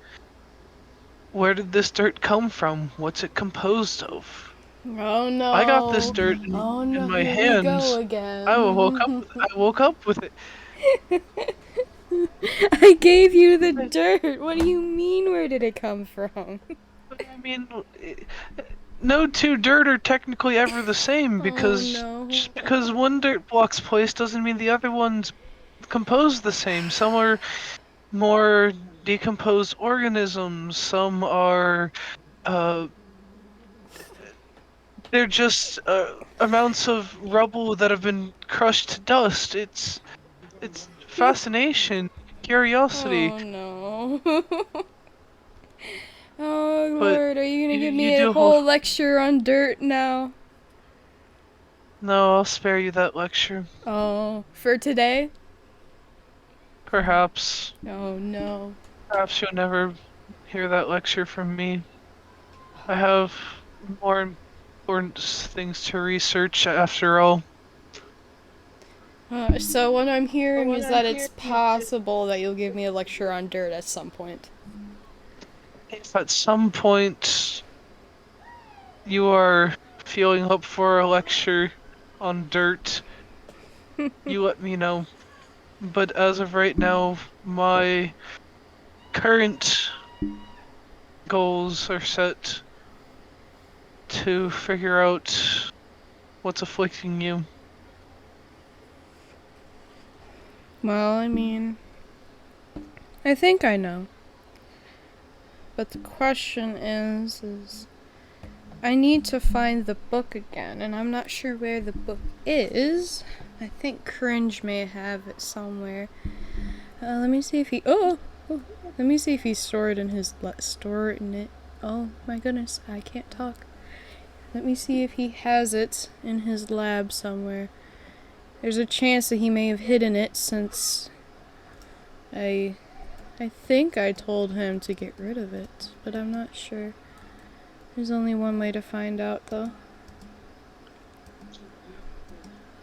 where did this dirt come from? What's it composed of? Oh I got this no. dirt Oh in no, my here we go hands. again. I woke up with it. I gave you the dirt. What do you mean, where did it come from? I mean, no two dirt are technically ever the same Oh because no. just because one dirt block's placed doesn't mean the other one's composed the same. Some are more decomposed organisms. Some are uh, they're just amounts of rubble that have been crushed to dust. It's fascination, curiosity, Oh no. Oh but Lord, are you gonna give you me a do hold. whole lecture on dirt now? No, I'll spare you that lecture. Oh, for today? Perhaps, Oh no. perhaps you'll never hear that lecture from me. I have more important things to research after all. So what I'm hearing is that it's possible that you'll give me a lecture on dirt at some point. If at some point you are feeling up for a lecture on dirt, you let me know. But as of right now, my current goals are set to figure out what's afflicting you. Well, I mean, I think I know. But the question is I need to find the book again, and I'm not sure where the book is. I think Cringe may have it somewhere. Let me see if he. Oh, let me see if he's stored in his store in it. Oh my goodness, I can't talk. Let me see if he has it in his lab somewhere. There's a chance that he may have hidden it since I think I told him to get rid of it, but I'm not sure. There's only one way to find out, though.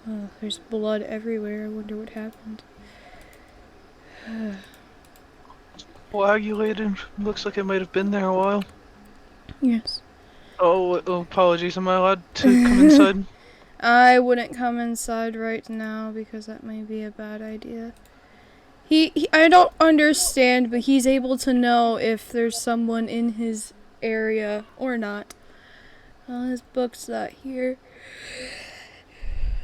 Oh, there's blood everywhere. I wonder what happened. Coagulated. Looks like it might have been there a while. Yes. Oh, apologies. Am I allowed to come inside? I wouldn't come inside right now because that may be a bad idea. I don't understand, but he's able to know if there's someone in his area or not. His book's not here.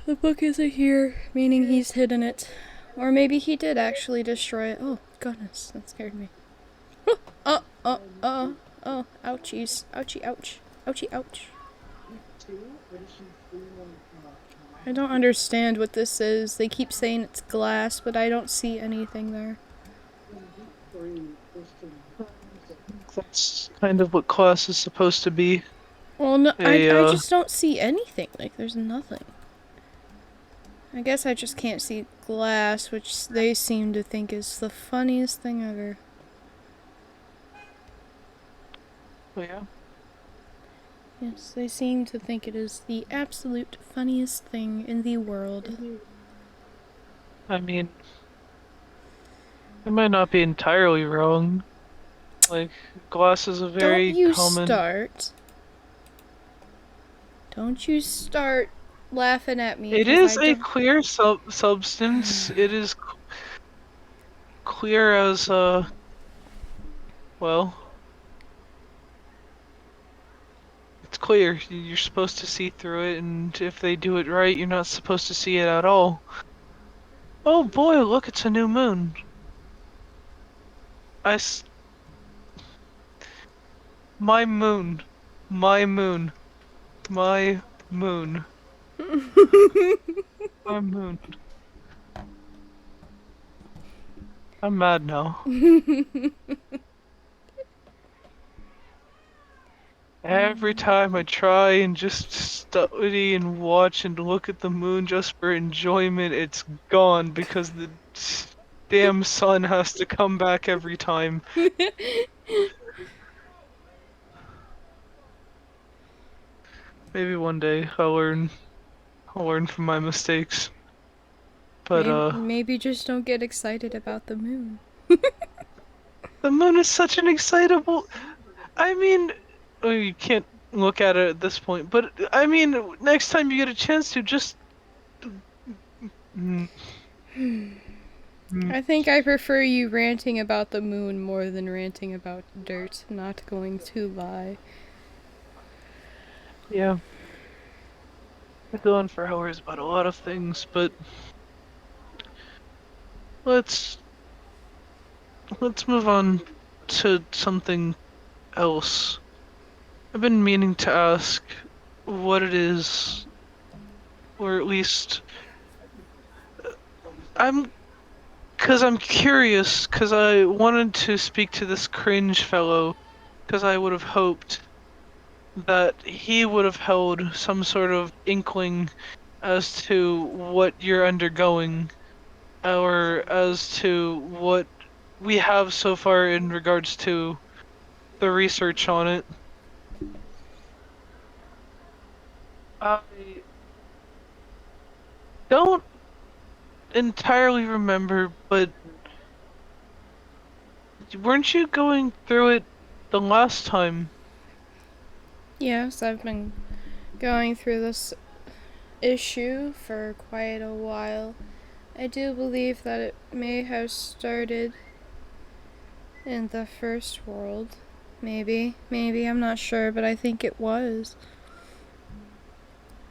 The book isn't here, meaning he's hidden it. Or maybe he did actually destroy it. Oh, goodness, that scared me. Oh, ouchies. Ouchie, ouch. Ouchie, ouch. I don't understand what this is. They keep saying it's glass, but I don't see anything there. That's kind of what class is supposed to be. Well, no, A, I just don't see anything. Like, there's nothing. I guess I just can't see glass, which they seem to think is the funniest thing ever. oh yeah. Yes, they seem to think it is the absolute funniest thing in the world. I mean, I might not be entirely wrong. Like, glass is a Don't very you common. start. Don't you start laughing at me, It because I is a don't. clear substance. It is clear as well. clear. You're supposed to see through it, and if they do it right, you're not supposed to see it at all. Oh boy, look, it's a new moon. I s- my moon. My moon. My moon. My moon. I'm mad now. Every time I try and just study and watch and look at the moon just for enjoyment, it's gone because the damn sun has to come back every time. Maybe one day I'll learn from my mistakes. But Maybe just don't get excited about the moon. the moon is such an excitable. I mean, well, you can't look at it at this point, but I mean, next time you get a chance to just. Mm, mm, I think I prefer you ranting about the moon more than ranting about dirt, not going to lie. yeah, I go on for hours about a lot of things, but let's let's move on to something else. I've been meaning to ask what it is, or at least I'm, cause I'm curious, cause I wanted to speak to this cringe fellow, cause I would have hoped that he would have held some sort of inkling as to what you're undergoing, or as to what we have so far in regards to the research on it. I don't entirely remember, but weren't you going through it the last time? Yes, I've been going through this issue for quite a while. I do believe that it may have started in the first world. Maybe, I'm not sure, but I think it was.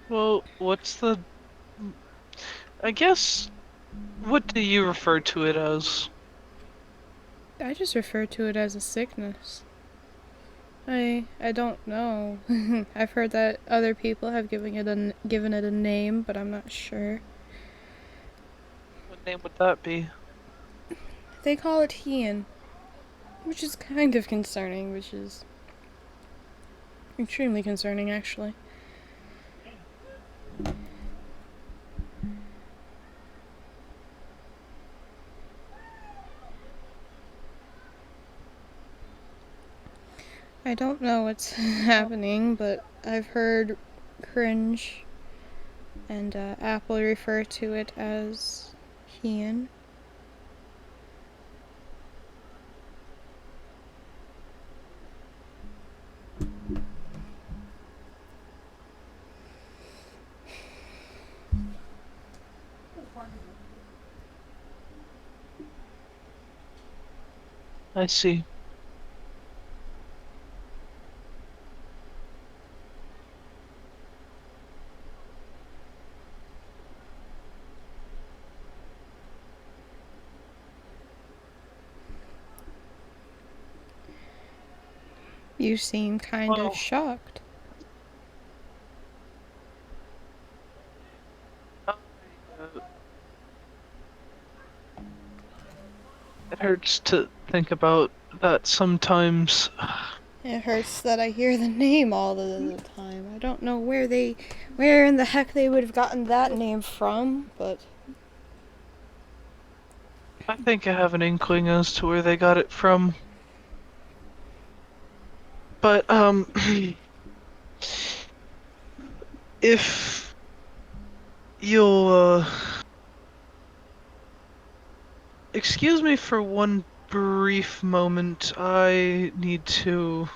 Well, what's the. I guess. What do you refer to it as? I just refer to it as a sickness. I don't know. I've heard that other people have given it a name, but I'm not sure. What name would that be? They call it Hien, which is kind of concerning, which is extremely concerning actually. I don't know what's happening, but I've heard cringe and Apple refer to it as Hien. I see. You seem kind of Well, shocked. I, uh, it hurts to think about that sometimes. It hurts that I hear the name all the time. I don't know where in the heck they would have gotten that name from, but I think I have an inkling as to where they got it from. But, if you'll, excuse me for one brief moment, I need to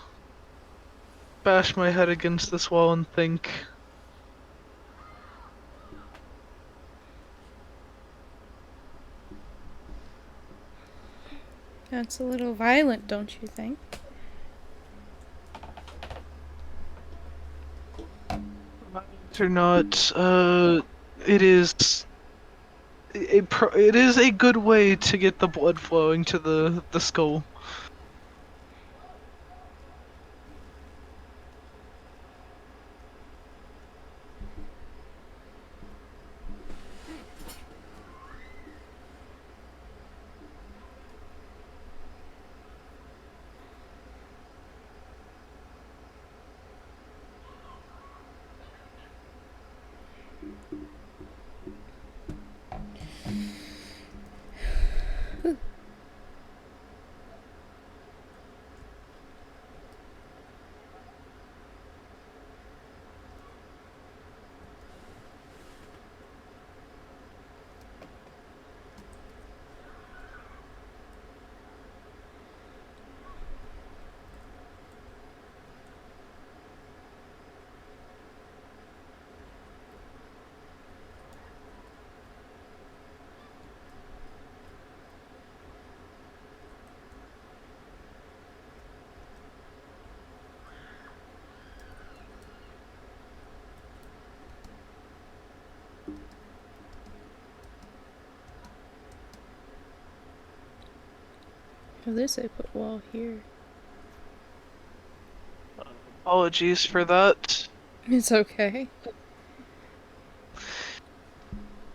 bash my head against this wall and think. that's a little violent, don't you think? it or not, it is it is a good way to get the blood flowing to the skull. At least I put wall here. Apologies for that. It's okay.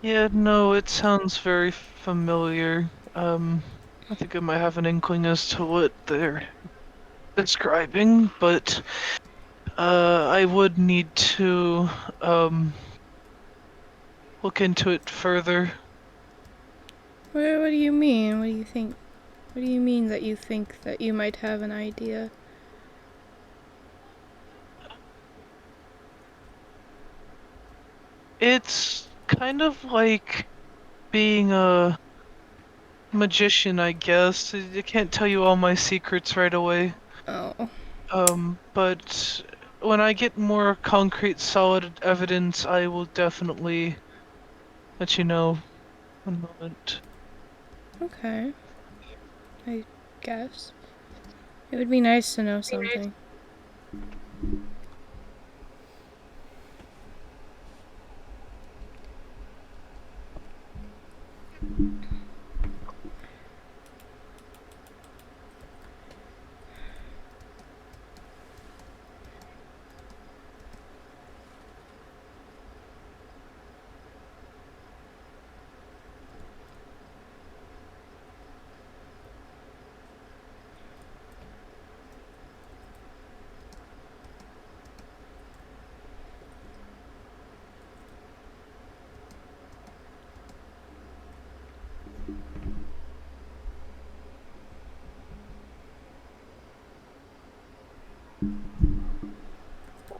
Yeah, no, it sounds very familiar. I think I might have an inkling as to what they're describing, but I would need to look into it further. What do you mean? What do you think? What do you mean that you think that you might have an idea? It's kind of like being a magician, I guess. I can't tell you all my secrets right away. Oh. But when I get more concrete, solid evidence, I will definitely let you know. One moment. Okay. I guess. It would be nice to know something.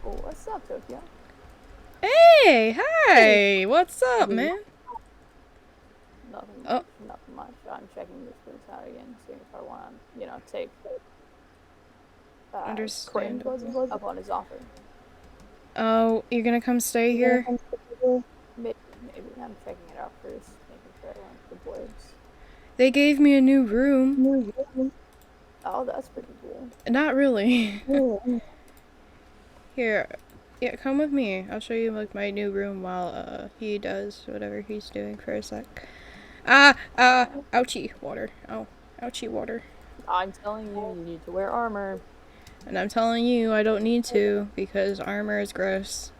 Oh, what's up, Tokyo? Hey! Hi! What's up, man? Nothing Oh. much, nothing much. I'm checking this place out again, seeing if I want to, take Cringe Understandable. up on his offer. Oh, you're gonna come stay here? Maybe, I'm checking it out first, making sure I want the boards. They gave me a new room. Oh, that's pretty cool. Not really. Here. Yeah, come with me. I'll show you like my new room while he does whatever he's doing for a sec. Ouchie water. Oh, ouchie water. I'm telling you, you need to wear armor. And I'm telling you, I don't need to because armor is gross.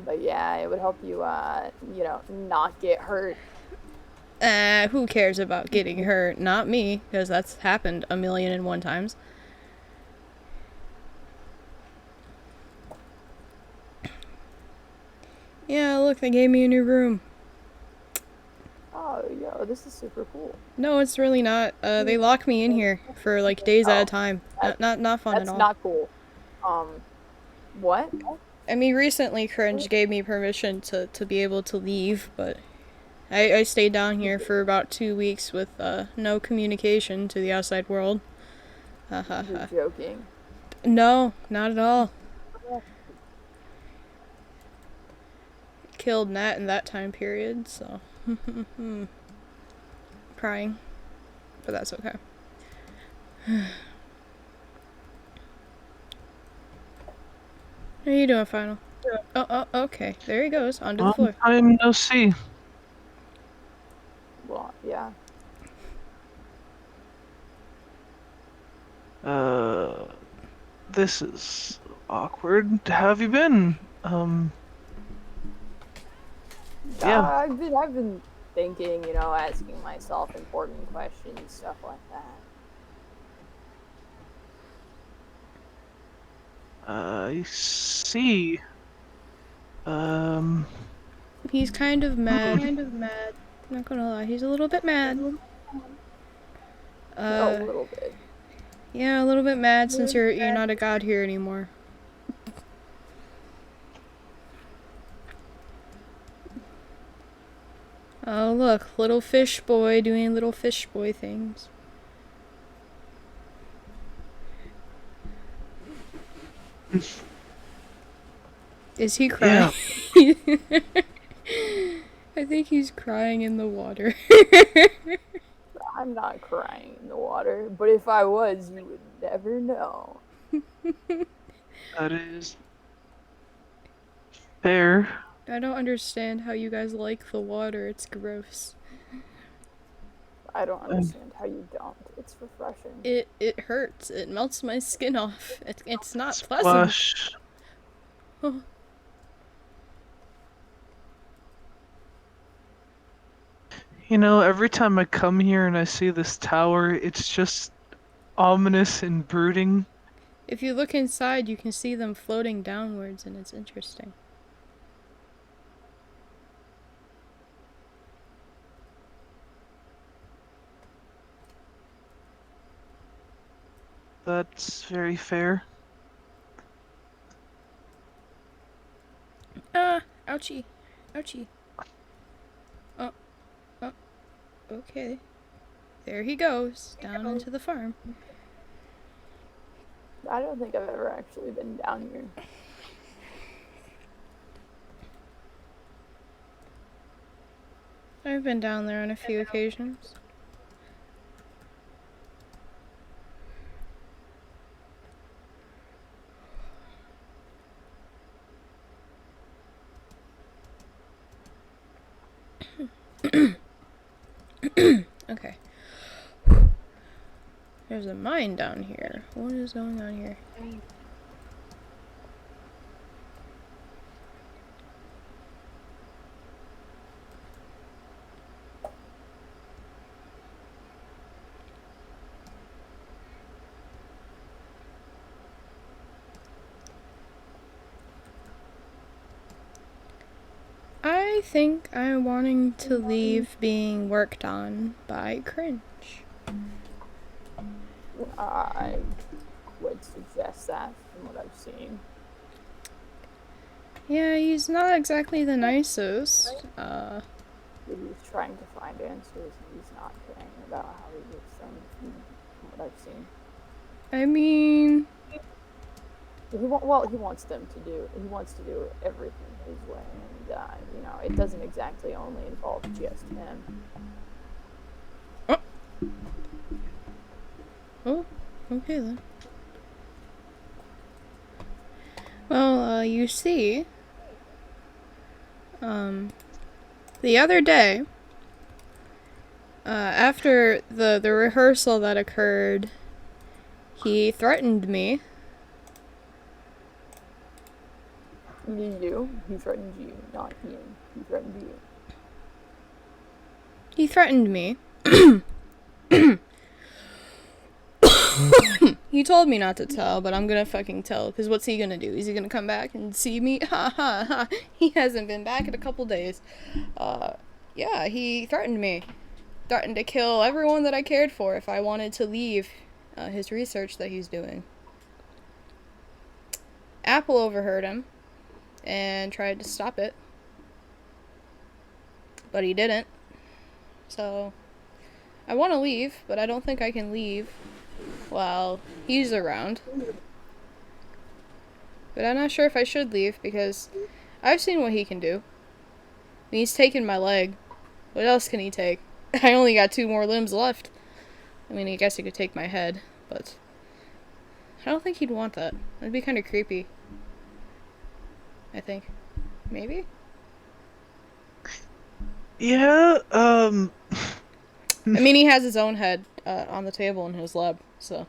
But yeah, it would help you, not get hurt. Who cares about getting hurt? Not me, because that's happened 1,000,001 times. Yeah, look, they gave me a new room. Oh, yo, this is super cool. No, it's really not. They lock me in here for like days at a time. Not fun at all. That's not cool. What? I mean, recently Cringe gave me permission to be able to leave, but I stayed down here for about 2 weeks with no communication to the outside world. You're joking. No, not at all. Killed Nat in that time period, so crying, but that's okay. How you doing, Final? Okay. There he goes, onto the Long floor. time no see. Well, yeah. Uh, this is awkward. How have you been? Yeah. I've been thinking, asking myself important questions, stuff like that. I see. Um, He's kind of mad. hmm. Not gonna lie, he's a little bit mad. A Uh, little bit. yeah, a little bit mad since you're not a god here anymore. Oh look, little fish boy doing little fish boy things. Is he crying? Yeah. I think he's crying in the water. I'm not crying in the water, but if I was, you would never know. That is fair. I don't understand how you guys like the water. It's gross. I don't Um, understand how you don't. It's refreshing. It hurts. It melts my skin off. It's not pleasant. Splash. Oh, Every time I come here and I see this tower, it's just ominous and brooding. if you look inside, you can see them floating downwards, and it's interesting. That's very fair. Ah, ouchie, ouchie. Oh, oh, okay. There he goes, down into the farm. I don't think I've ever actually been down here. I've been down there on a few occasions. Okay. There's a mine down here. What is going on here? I think I'm wanting to leave being worked on by Cringe. I would suggest that from what I've seen. Yeah, he's not exactly the nicest. He's trying to find answers and he's not caring about how he gets them from what I've seen. I mean, He wants them to do. He wants to do everything his way, and it doesn't exactly only involve just him. oh, okay then. Well, you see, the other day, after the rehearsal that occurred, he threatened me. He threatened you, not you. He threatened you. He threatened me. He told me not to tell, but I'm gonna fucking tell, because what's he gonna do? Is he gonna come back and see me? Ha ha ha. He hasn't been back in a couple days. Yeah, he threatened me. Threatened to kill everyone that I cared for if I wanted to leave his research that he's doing. Apple overheard him and tried to stop it, but he didn't. So, I want to leave, but I don't think I can leave while he's around. But I'm not sure if I should leave because I've seen what he can do. I mean, he's taken my leg. What else can he take? I only got 2 more limbs left. I mean, I guess he could take my head, but I don't think he'd want that. That'd be kind of creepy. I think. Maybe. Yeah, I mean, he has his own head on the table in his lab, so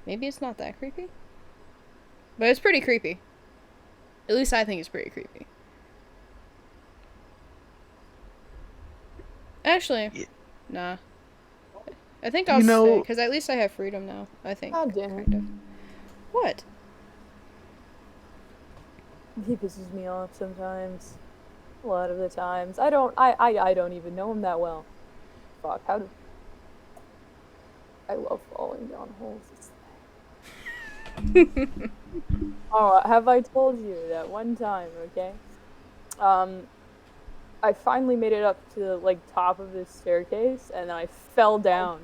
maybe it's not that creepy. But it's pretty creepy. At least I think it's pretty creepy. Actually, y- nah. I think I'll you stay, know, because at least I have freedom now. I think. God damn it. Kind of. What? He pisses me off sometimes. A lot of the times. I don't even know him that well. Fuck, how do I love falling down holes. Oh, have I told you that one time, okay? Um, I finally made it up to the like top of this staircase and then I fell down.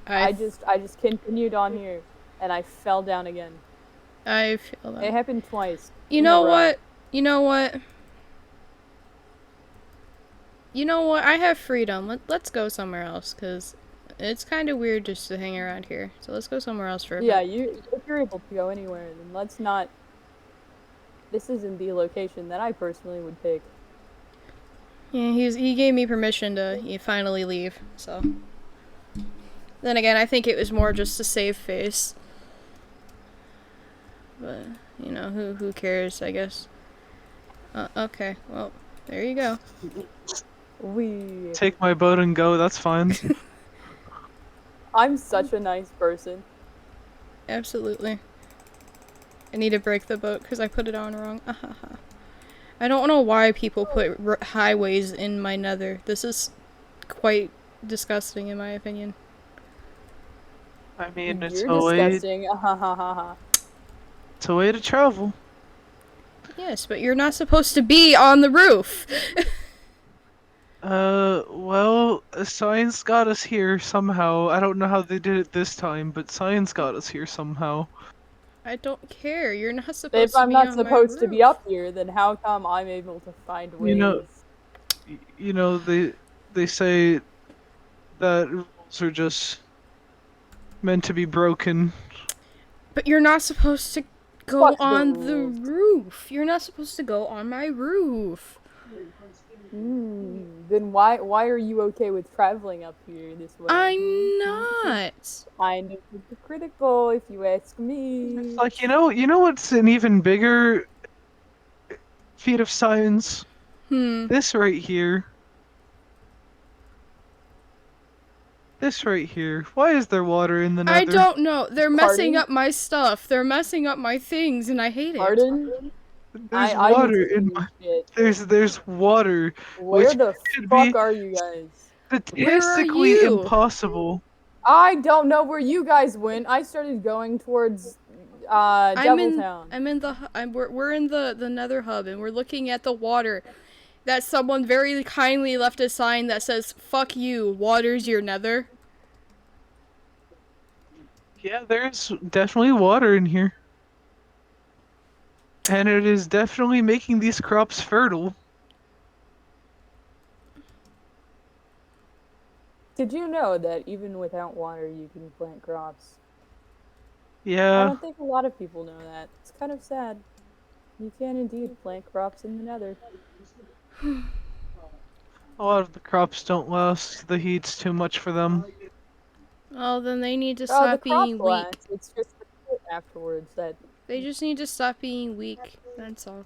I I just continued on here and I fell down again. I feel It that. happened twice You in a know row. what? You know what? You know what? I have freedom. Let's go somewhere else, because it's kind of weird just to hang around here. So let's go somewhere else for a Yeah, bit. you if you're able to go anywhere, then let's not. This isn't the location that I personally would pick. Yeah, he gave me permission to finally leave. So then again, I think it was more just to save face. But you know, who cares? I guess. Okay. Well, there you go. We. take my boat and go, that's fine. I'm such a nice person. Absolutely. I need to break the boat because I put it on wrong. I don't know why people put highways in my nether. This is quite disgusting in my opinion. I mean, You're disgusting. Ha ha ha ha. it's a way to travel. Yes, but you're not supposed to be on the roof. Well, science got us here somehow. I don't know how they did it this time, but science got us here somehow. I don't care. You're not If supposed to I'm be not on my supposed to be roof. up here, then how come I'm able to find You know, ways? you know they say that rules are just meant to be broken. But you're not supposed to go Fuck the on the rules. roof. You're not supposed to go on my roof. Then why are you okay with traveling up here this way? I'm This is not. kind of hypocritical, if you ask It's me. like, you know what's an even bigger feat of science? Hmm. This right here. This right here. Why is there water in the I nether? don't know. They're messing Pardon? up my stuff. They're messing up my things, and I hate it. Pardon? There's I need water to see in this my shit. there's water, Where which the could fuck be are you guys? Where are statistically you? impossible. I don't know where you guys went. I started going towards I'm in. Deviltown. I'm in the. We're in the Nether hub, and we're looking at the water. That someone very kindly left a sign that says "Fuck you, water's your Nether." Yeah, there's definitely water in here. And it is definitely making these crops fertile. Did you know that even without water you can plant crops? I Yeah, don't think a lot of people know that. It's kind of sad. You can indeed plant crops in the nether. a lot of the crops don't last. The heat's too much for them. Oh, then they need to Oh, the stop crops being weak. last. It's just the shit afterwards that. They just need to stop being weak. That's all.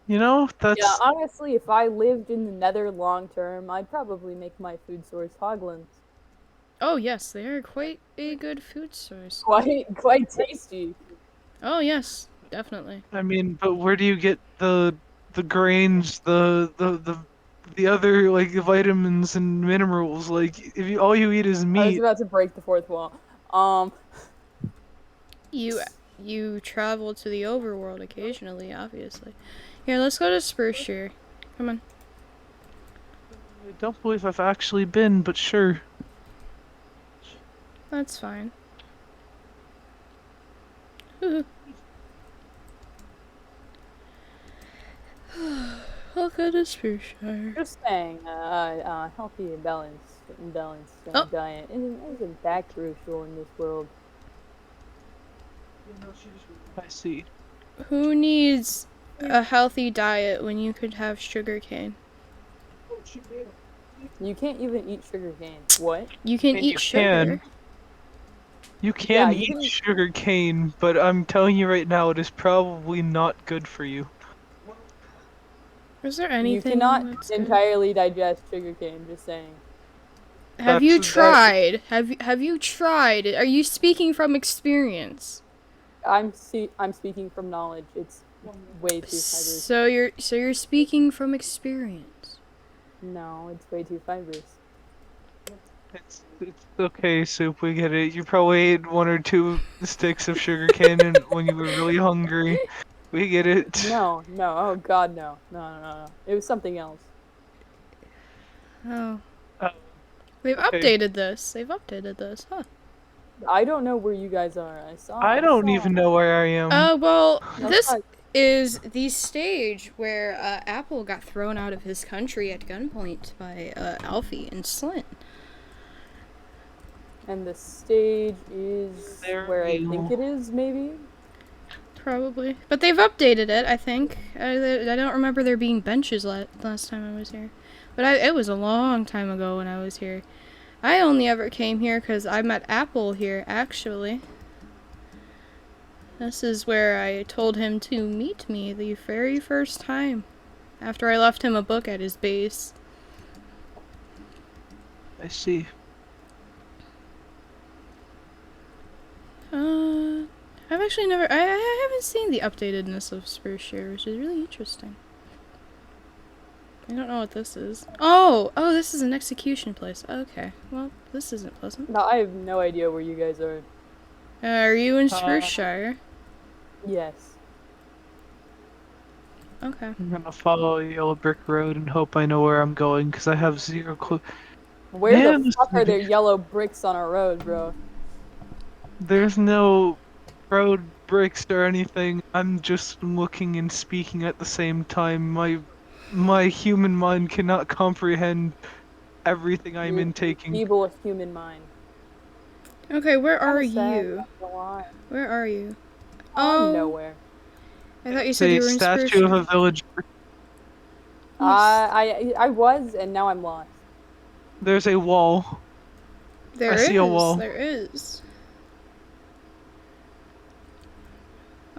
You know, Yeah, that's honestly, if I lived in the nether long term, I'd probably make my food source hoglins. Oh yes, they are quite a good food source. Quite tasty. Oh yes, definitely. I mean, but where do you get the grains, the other like vitamins and minerals? Like if you all you eat is I was meat. about to break the fourth wall. Um, You you travel to the overworld occasionally, obviously. Here, let's go to Spruce Shear. Come on. I don't believe I've actually been, but sure. That's fine. I'll go to Spruce Shear. just saying, healthy and balanced Oh, diet isn't that crucial in this world. I see. Who needs a healthy diet when you could have sugarcane? You can't even eat sugarcane. What? You can And eat you sugar. can. You Yeah, can you eat can. sugar cane, but I'm telling you right now, it is probably not good for you. Is there You anything cannot that's good? entirely digest sugarcane. Just saying. Have That's you that. tried? Have you tried? Are you speaking from experience? I'm speaking from knowledge. It's way too fibrous. So you're speaking from experience. No, it's way too fibrous. It's okay, Soup. We get it. You probably ate one or two sticks of sugar cane and when you were really hungry. We get it. No, no. Oh God, no, no, no, no. It was something else. Oh, Oh, they've okay. updated this. They've updated this, huh? I don't know where you guys are. I saw. I I don't saw. even know where I am. Well, I this saw. is the stage where Apple got thrown out of his country at gunpoint by Alfie and Slint. And the stage is There where I think you. it is. Maybe. Probably. But they've updated it, I think. I don't remember there being benches last time I was here. But it was a long time ago when I was here. I only ever came here because I met Apple here, actually. This is where I told him to meet me the very first time. After I left him a book at his base. I see. I've actually never. I haven't seen the updatedness of Spruce Share, which is really interesting. I don't know what this is. Oh, this is an execution place. Okay, well, this isn't pleasant. No, I have no idea where you guys are. Are you in Uh, Spruce Shire? Yes. Okay. I'm gonna follow a yellow brick road and hope I know where I'm going because I have zero clue. Where the Man, this fuck is a are there big. yellow bricks on our road, bro? There's no road bricks or anything. I'm just looking and speaking at the same time. My human mind cannot comprehend everything I'm Your intaking. feeble human mind. Okay, where Kind are of sad. you? Not gonna lie. Where are you? I'm Oh, nowhere. I thought you It's said a you were in Spruce statue of Shire. a village. Yes, I was, and now I'm lost. There's a wall. I there see a is. wall. There is.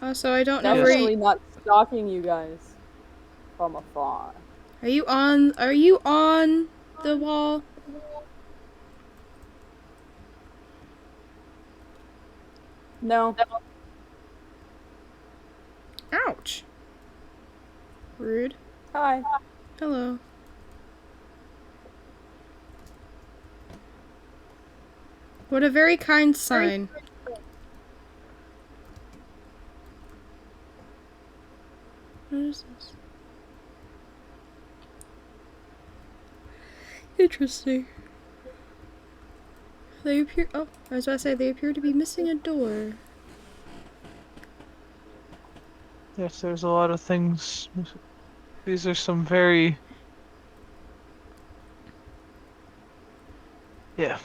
Also, I don't know where Yes. you. Definitely not stalking you guys from afar. Are you on? Are you on the wall? No. Ouch. Rude. Hi. Hello. What a very kind sign. What is this? Interesting. They appear. Oh, I was about to say they appear to be missing a door. Yes, there's a lot of things. These are some very. Yeah.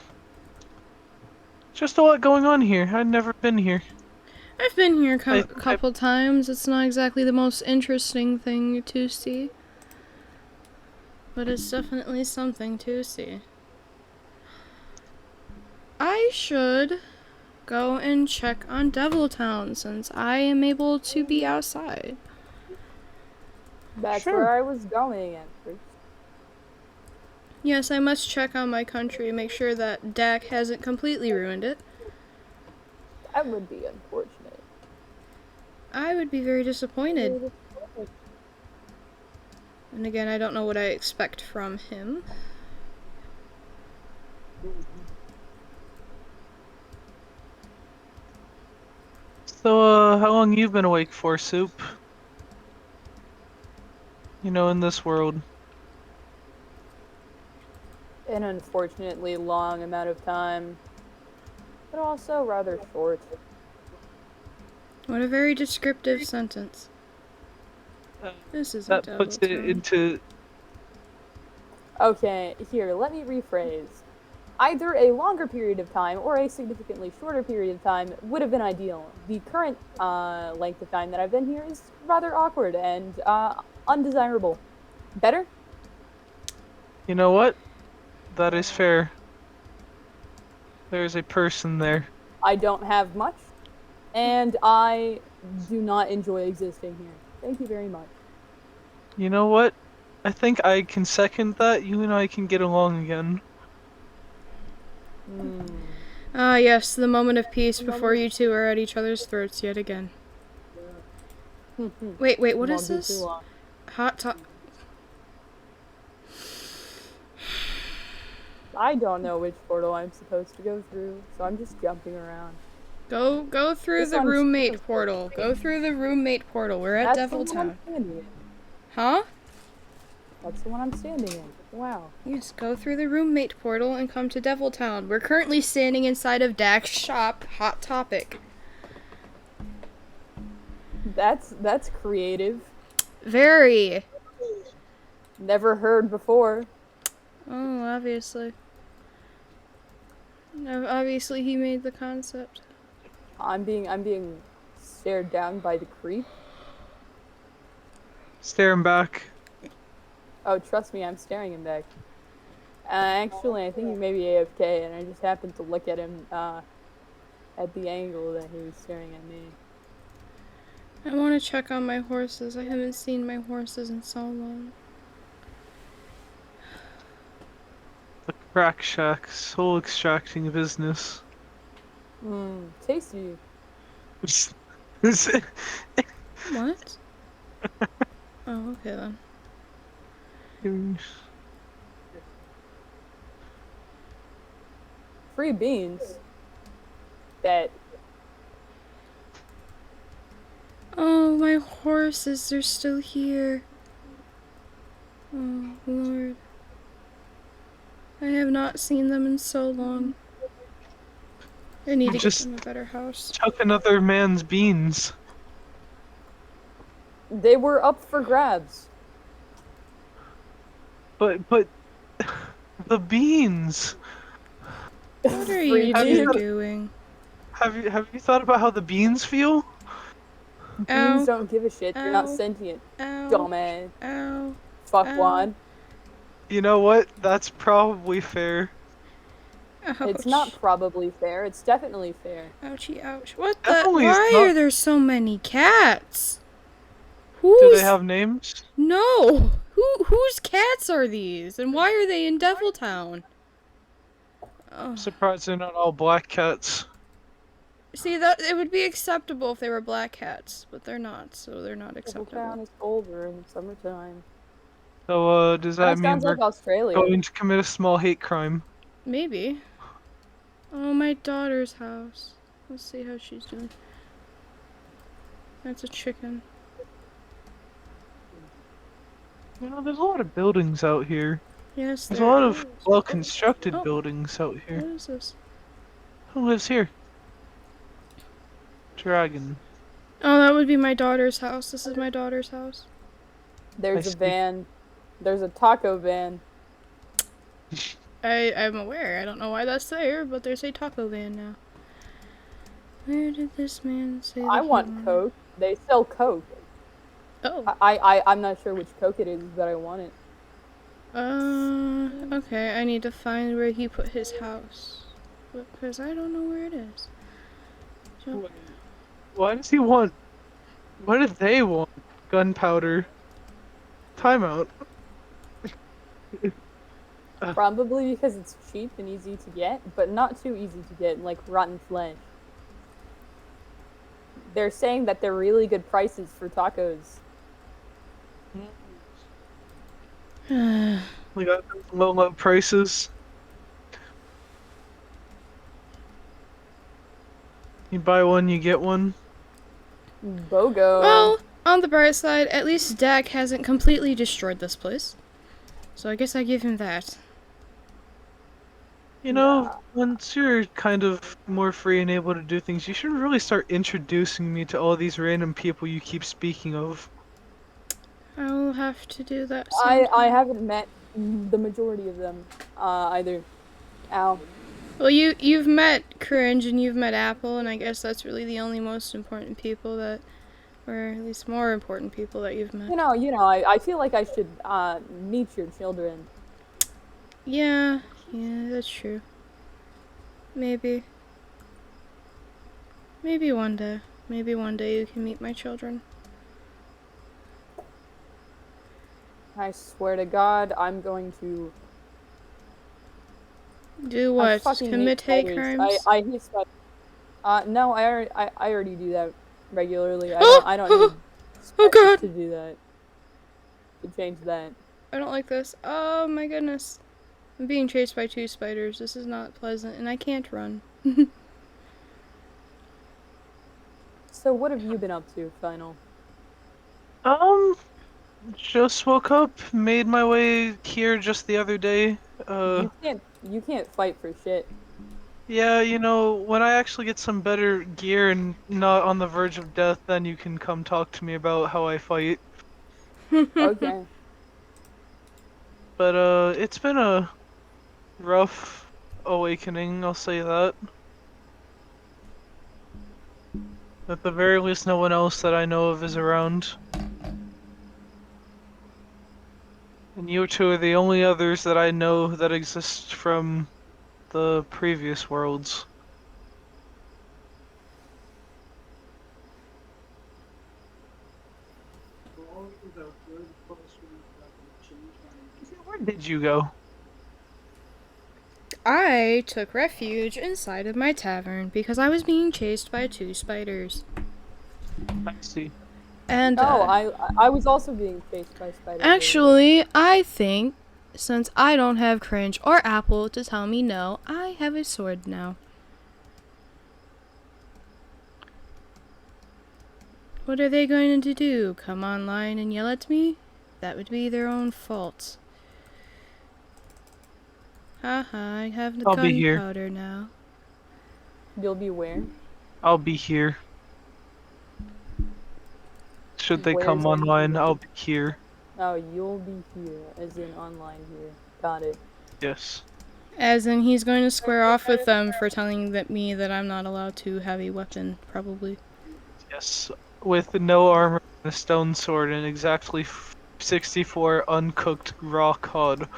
Just a lot going on here. I've never been here. I've been here I a think I. couple times. It's not exactly the most interesting thing to see, but it's definitely something to see. I should go and check on Deviltown since I am able to be outside. That's Sure. where I was going at first. Yes, I must check on my country and make sure that Dak hasn't completely ruined it. That would be unfortunate. I would be very disappointed. And again, I don't know what I expect from him. So, how long you been awake for, Soup? You know, in this world. An unfortunately long amount of time, but also rather short. What a very descriptive sentence. Uh, This isn't that puts it Deviltown. into. Okay, here, let me rephrase. either a longer period of time or a significantly shorter period of time would have been ideal. The current length of time that I've been here is rather awkward and undesirable. Better? You know what? That is fair. There's a person there. I don't have much, and I do not enjoy existing here. Thank you very much. You know what? I think I can second that. You and I can get along again. Ah, yes, the moment of peace before you two are at each other's throats yet again. Wait, what is this? Hot top. I don't know which portal I'm supposed to go through, so I'm just jumping around. Go through the roommate portal. Go through the roommate portal. We're at Devil Town. Huh? That's the one I'm standing in. Wow. Yes, go through the roommate portal and come to Devil Town. We're currently standing inside of Dak's shop, Hot Topic. That's creative. Very. Never heard before. Oh, obviously. Obviously he made the concept. I'm being stared down by the creep. Staring back. Oh, trust me, I'm staring him back. Actually, I think he may be AFK, and I just happened to look at him at the angle that he was staring at me. I want to check on my horses. I haven't seen my horses in so long. The crack shack, soul extracting business. Tasty. What? Oh, okay then. Free beans. That. Oh, my horses are still here. Oh, Lord. I have not seen them in so long. I need to get them a better house. Chuck another man's beans. They were up for grabs. But the beans. What are you doing? Have you thought about how the beans feel? Beans don't give a shit. They're not sentient. Dumbass. Ow. Fuck one. You know what? That's probably fair. Ouch. It's not probably fair. It's definitely fair. Ouchie, ouch. What the? Why are there so many cats? Who's... Do they have names? No. Whose cats are these? And why are they in Devil Town? I'm surprised they're not all black cats. See, that it would be acceptable if they were black cats, but they're not, so they're not acceptable. Devil Town is colder in the summertime. So, does that mean we're Australia. going to commit a small hate crime? Maybe. Oh, my daughter's house. Let's see how she's doing. That's a chicken. You know, there's a lot of buildings out here. Yes, there's a lot of well-constructed buildings out here. What is this? Who lives here? Dragon. Oh, that would be my daughter's house. This is my daughter's house. There's a van. There's a taco van. I'm aware. I don't know why that's there, but there's a taco van now. Where did this man say that I want Coke. They sell Coke. Oh. I'm not sure which Coke it is, but I want it. Okay. I need to find where he put his house. Because I don't know where it is. Why does he want... Why do they want gunpowder? Timeout. Probably because it's cheap and easy to get, but not too easy to get, like rotten flesh. They're saying that they're really good prices for tacos. We got low prices. You buy one, you get one. BOGO. Well, on the bright side, at least Dak hasn't completely destroyed this place. So I guess I give him that. You know, once you're kind of more free and able to do things, you should really start introducing me to all these random people you keep speaking of. I'll have to do that sometime. I haven't met the majority of them, either. Ow. Well, you've met Cringe and you've met Apple, and I guess that's really the only most important people that, or at least more important people that you've met. I feel like I should meet your children. Yeah, that's true. Maybe. Maybe one day. Maybe one day you can meet my children. I swear to God, I'm going to. Do I what? fucking hate Commit hate spiders. crimes? I hate spiders. No, I already do that regularly. Oh! I don't Oh! need Oh spiders god! to do that. To change that. I don't like this. Oh my goodness. I'm being chased by 2 spiders. This is not pleasant, and I can't run. So what have you been up to, Final? Just woke up, made my way here just the other day. You can't fight for shit. Yeah, when I actually get some better gear and not on the verge of death, then you can come talk to me about how I fight. Okay. But, it's been a rough awakening, I'll say that. At the very least, no one else that I know of is around. And you two are the only others that I know that exist from the previous worlds. Where did you go? I took refuge inside of my tavern because I was being chased by 2 spiders. I see. And, I was also being chased by spiders. actually, I think, since I don't have Cringe or Apple to tell me no, I have a sword now. What are they going to do? Come online and yell at me? That would be their own fault. Haha, I have the I'll be here. gunpowder now. You'll be where? I'll be here. Should they come Where's online, everyone? I'll be here. Oh, you'll be here, as in online here. Got it. Yes. As in, he's going to square off with them for telling me that I'm not allowed to have a weapon, probably. Yes. With no armor and a stone sword and exactly 64 uncooked raw cod.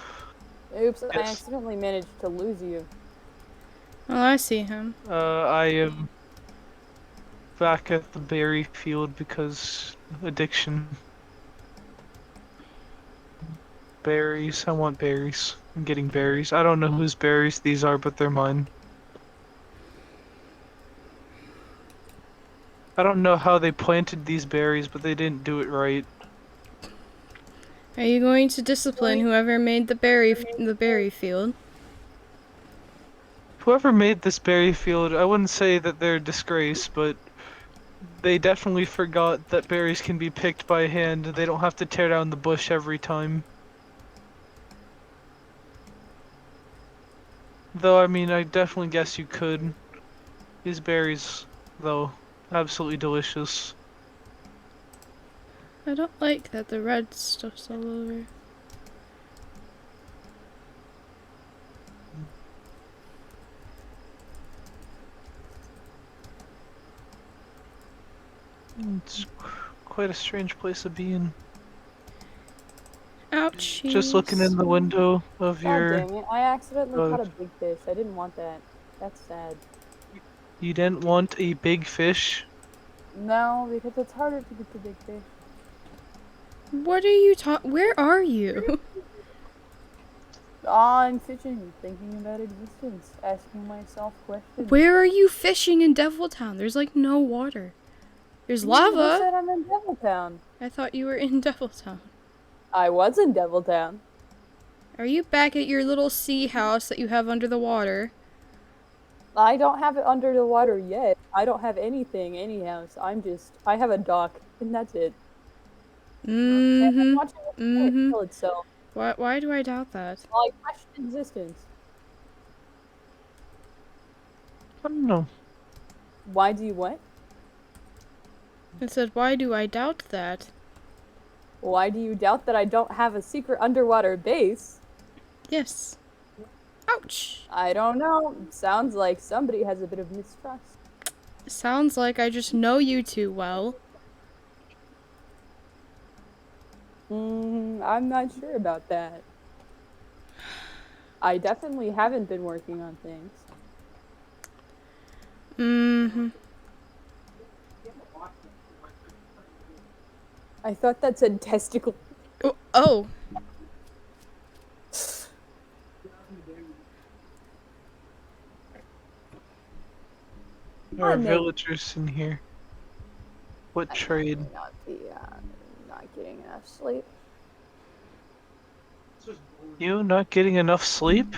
Oops, I Yes. accidentally managed to lose you. Oh, I see him. I am back at the berry field because addiction. Berries. I want berries. I'm getting berries. I don't know whose berries these are, but they're mine. I don't know how they planted these berries, but they didn't do it right. Are you going to discipline whoever made the berry field? Whoever made this berry field, I wouldn't say that they're a disgrace, but they definitely forgot that berries can be picked by hand. They don't have to tear down the bush every time. Though, I mean, I definitely guess you could. These berries, though, absolutely delicious. I don't like that the red stuff's all over. It's quite a strange place to be in. Ouchies. Just looking in the window of God your... dang it, I accidentally caught a big fish. I didn't want that. That's sad. You didn't want a big fish? No, because it's harder to get the big fish. What are you where are you? I'm fishing, thinking about existence, asking myself questions. Where are you fishing in Deviltown? There's like no water. There's Who lava. said I'm in Deviltown? I thought you were in Deviltown. I was in Deviltown. Are you back at your little sea house that you have under the water? I don't have it under the water yet. I don't have anything, any house. I have a dock, and that's it. And I'm watching the planet kill itself. Why do I doubt that? Well, I question existence. I don't know. Why do you what? It said, why do I doubt that? Why do you doubt that I don't have a secret underwater base? Yes. Ow! Ouch. I don't know. Sounds like somebody has a bit of mistrust. Sounds like I just know you too well. I'm not sure about that. I definitely haven't been working on things. Mm-hmm. I thought that said testicle. Oh. There are villagers in here. What I trade? may not be not getting enough sleep. You not getting enough sleep?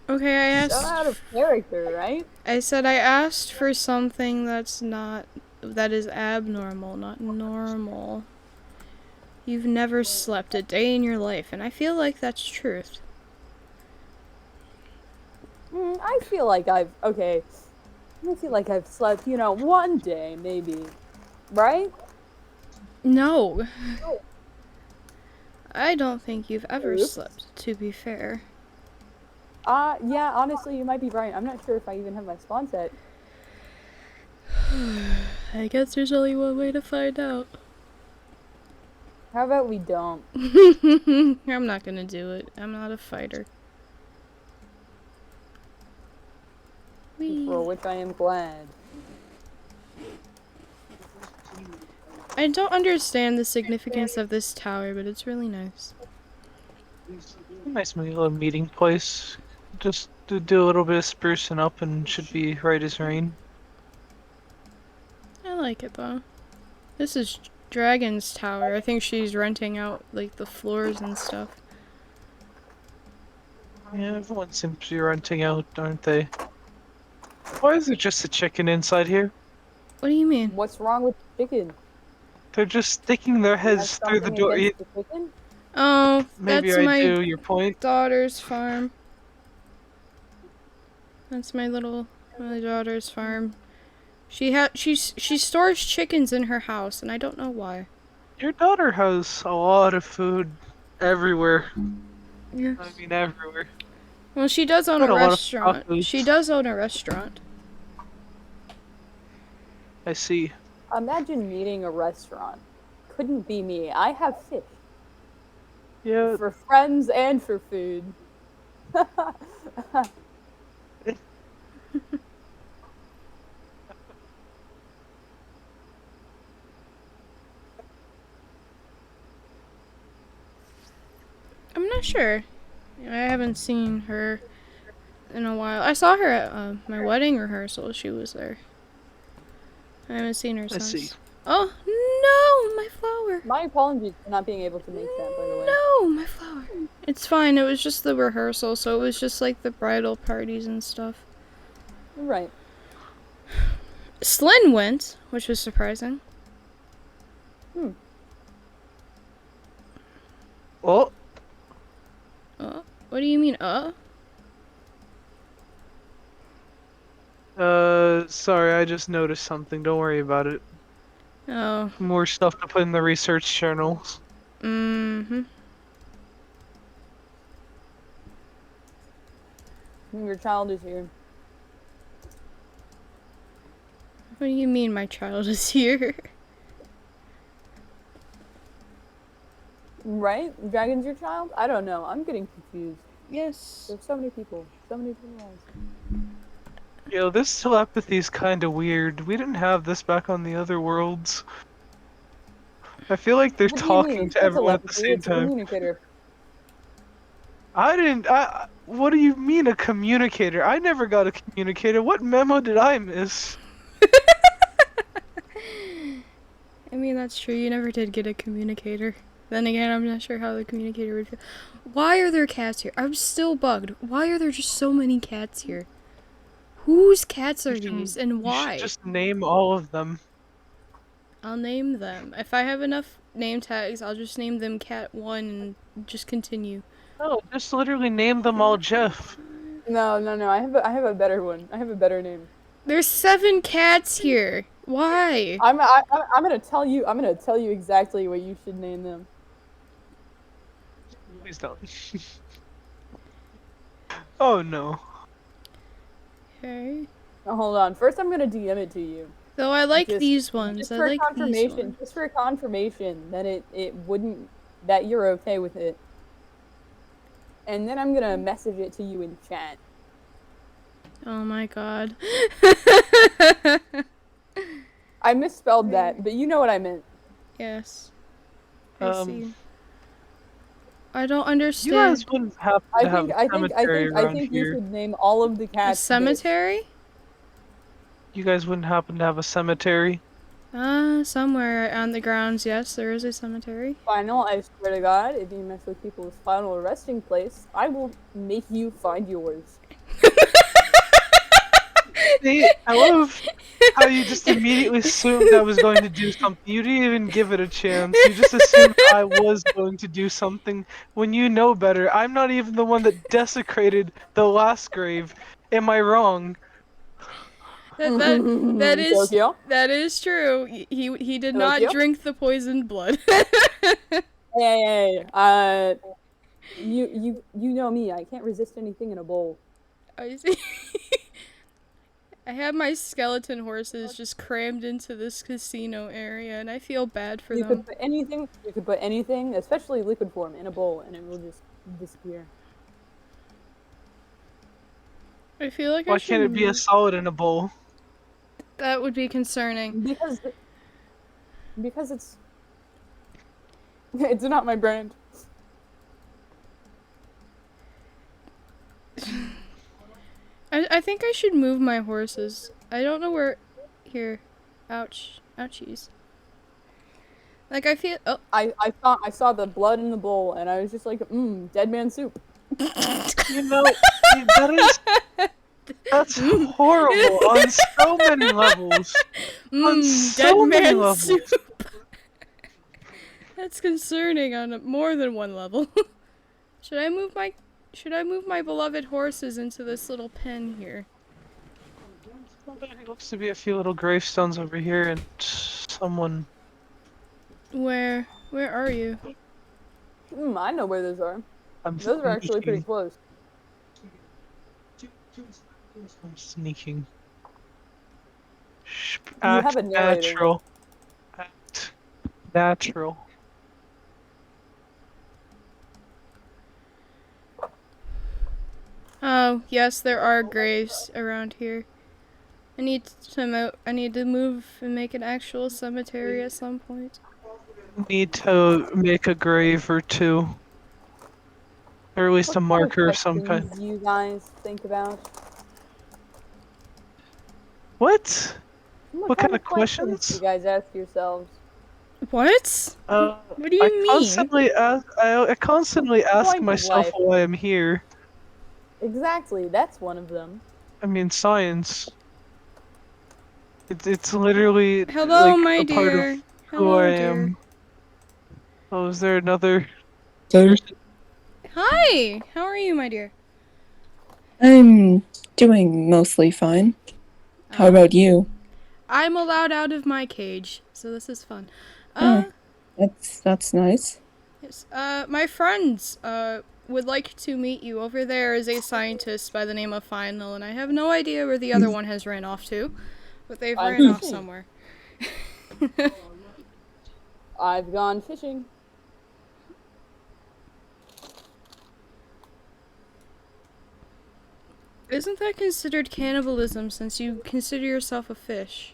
Okay, I So asked. out of character, right? I said I asked for something that is abnormal, not normal. You've never slept a day in your life, and I feel like that's truth. I feel like I've slept, one day maybe, right? No. I don't think you've ever slept, to be fair. Yeah, honestly, you might be right. I'm not sure if I even have my spawn set. I guess there's only one way to find out. How about we don't? I'm not gonna do it. I'm not a fighter. Whee. For which I am glad. I don't understand the significance of this tower, but it's really nice. Nice little meeting place. Just to do a little bit of sprucing up and should be right as rain. I like it though. This is Dragon's tower. I think she's renting out like the floors and stuff. Yeah, everyone seems to be renting out, aren't they? Why is there just a chicken inside here? What do you mean? What's wrong with the chicken? They're just sticking their You have heads through the something door. against the chicken? Oh, Maybe that's I my do, your point. daughter's farm. That's my daughter's farm. She stores chickens in her house, and I don't know why. Your daughter has a lot of food everywhere. Yes. I mean, everywhere. Well, she does own Got a a lot of restaurant. tacos. She does own a restaurant. I see. Imagine meeting a restaurant. Couldn't be me. I have fish. Yeah. For friends and for food. I'm not sure. I haven't seen her in a while. I saw her at my wedding rehearsal. She was there. I haven't seen her since. see. Oh, no, my flower. My apologies for not being able to make that, by the way. No, my flower. It's fine. It was just the rehearsal, so it was just like the bridal parties and stuff. Right. Slyn went, which was surprising. Oh. What do you mean, Sorry, I just noticed something. Don't worry about it. Oh. More stuff to put in the research journals. Mm-hmm. Your child is here. What do you mean my child is here? Right? Dragon's your child? I don't know. I'm getting confused. Yes. There's so many people. So many people. Yo, this telepathy's kinda weird. We didn't have this back on the other worlds. I feel like they're What do you mean? talking It's to not everyone at the telepathy, same it's a time. communicator. What do you mean a communicator? I never got a communicator. What memo did I miss? I mean, that's true. You never did get a communicator. Then again, I'm not sure how the communicator would feel. Why are there cats here? I'm still bugged. Why are there just so many cats here? Whose cats are these and why? You should just name all of them. I'll name them. If I have enough name tags, I'll just name them Cat 1 and just continue. No, just literally name them all Jeff. No. I have a better one. I have a better name. There's 7 cats here. Why? I'm gonna tell you. I'm gonna tell you exactly what you should name them. Please don't. Oh no. Okay. Oh, hold on. First, I'm gonna DM it to you. Though I like Just, these ones. just I for like these confirmation. ones. Just for confirmation that it wouldn't that you're okay with it. And then I'm gonna message it to you in chat. Oh my god. I misspelled that, but you know what I meant. Yes. I Um, see. I don't you guys understand. wouldn't happen I to have think a I think I cemetery think I around think you here. should name all of the A cats bitch. cemetery? You guys wouldn't happen to have a cemetery. Somewhere on the grounds, yes, there is a cemetery. Final, I swear to God, if you mess with people's final resting place, I will make you find yours. See, I love how you just immediately assumed I was going to do something. You didn't even give it a chance. You just assumed I was going to do something when you know better. I'm not even the one that desecrated the last grave. Am I wrong? Tokyo, that is true. He did not Tokyo. drink the poisoned blood. Hey, you know me. I can't resist anything in a bowl. I see. I have my skeleton horses just crammed into this casino area, and I feel bad for You could them. put anything. You could put anything, especially liquid form, in a bowl, and it will just disappear. I feel like I Why should can't it be a move. solid in a bowl? That would be concerning. Because it's not my brand. I think I should move my horses. I don't know where. Here. Ouch. Ouchies. Like, I feel. Oh. I saw the blood in the bowl, and I was just like, dead man soup. You know, that's horrible on so many levels. On Dead so many man levels. soup. That's concerning on more than one level. Should I move my beloved horses into this little pen here? There looks to be a few little gravestones over here, and someone. Where are you? I know where those are. I'm Those are actually pretty sneaking. close. I'm sneaking. You have Act a narrator. natural. Act natural. Oh, yes, there are graves around here. I need to move and make an actual cemetery at some point. Need to make a grave or two. Or at least a What kind of marker of some kind. questions do you guys think about? What? What kind of Do questions? you guys ask yourselves? What? What do you mean? I constantly ask Point of myself life. why I'm here. Exactly, that's one of them. I mean, science. It's literally Hello, like my a part of dear. who I Hello, dear. am. Oh, is there another? Hi. How are you, my dear? I'm doing mostly fine. How about you? I'm allowed out of my cage, so this is fun. That's nice. Yes. My friends, would like to meet you. Over there is a scientist by the name of Final, and I have no idea where the other one has ran off to, but they've I'm ran off fishing. somewhere. I've gone fishing. Isn't that considered cannibalism since you consider yourself a fish?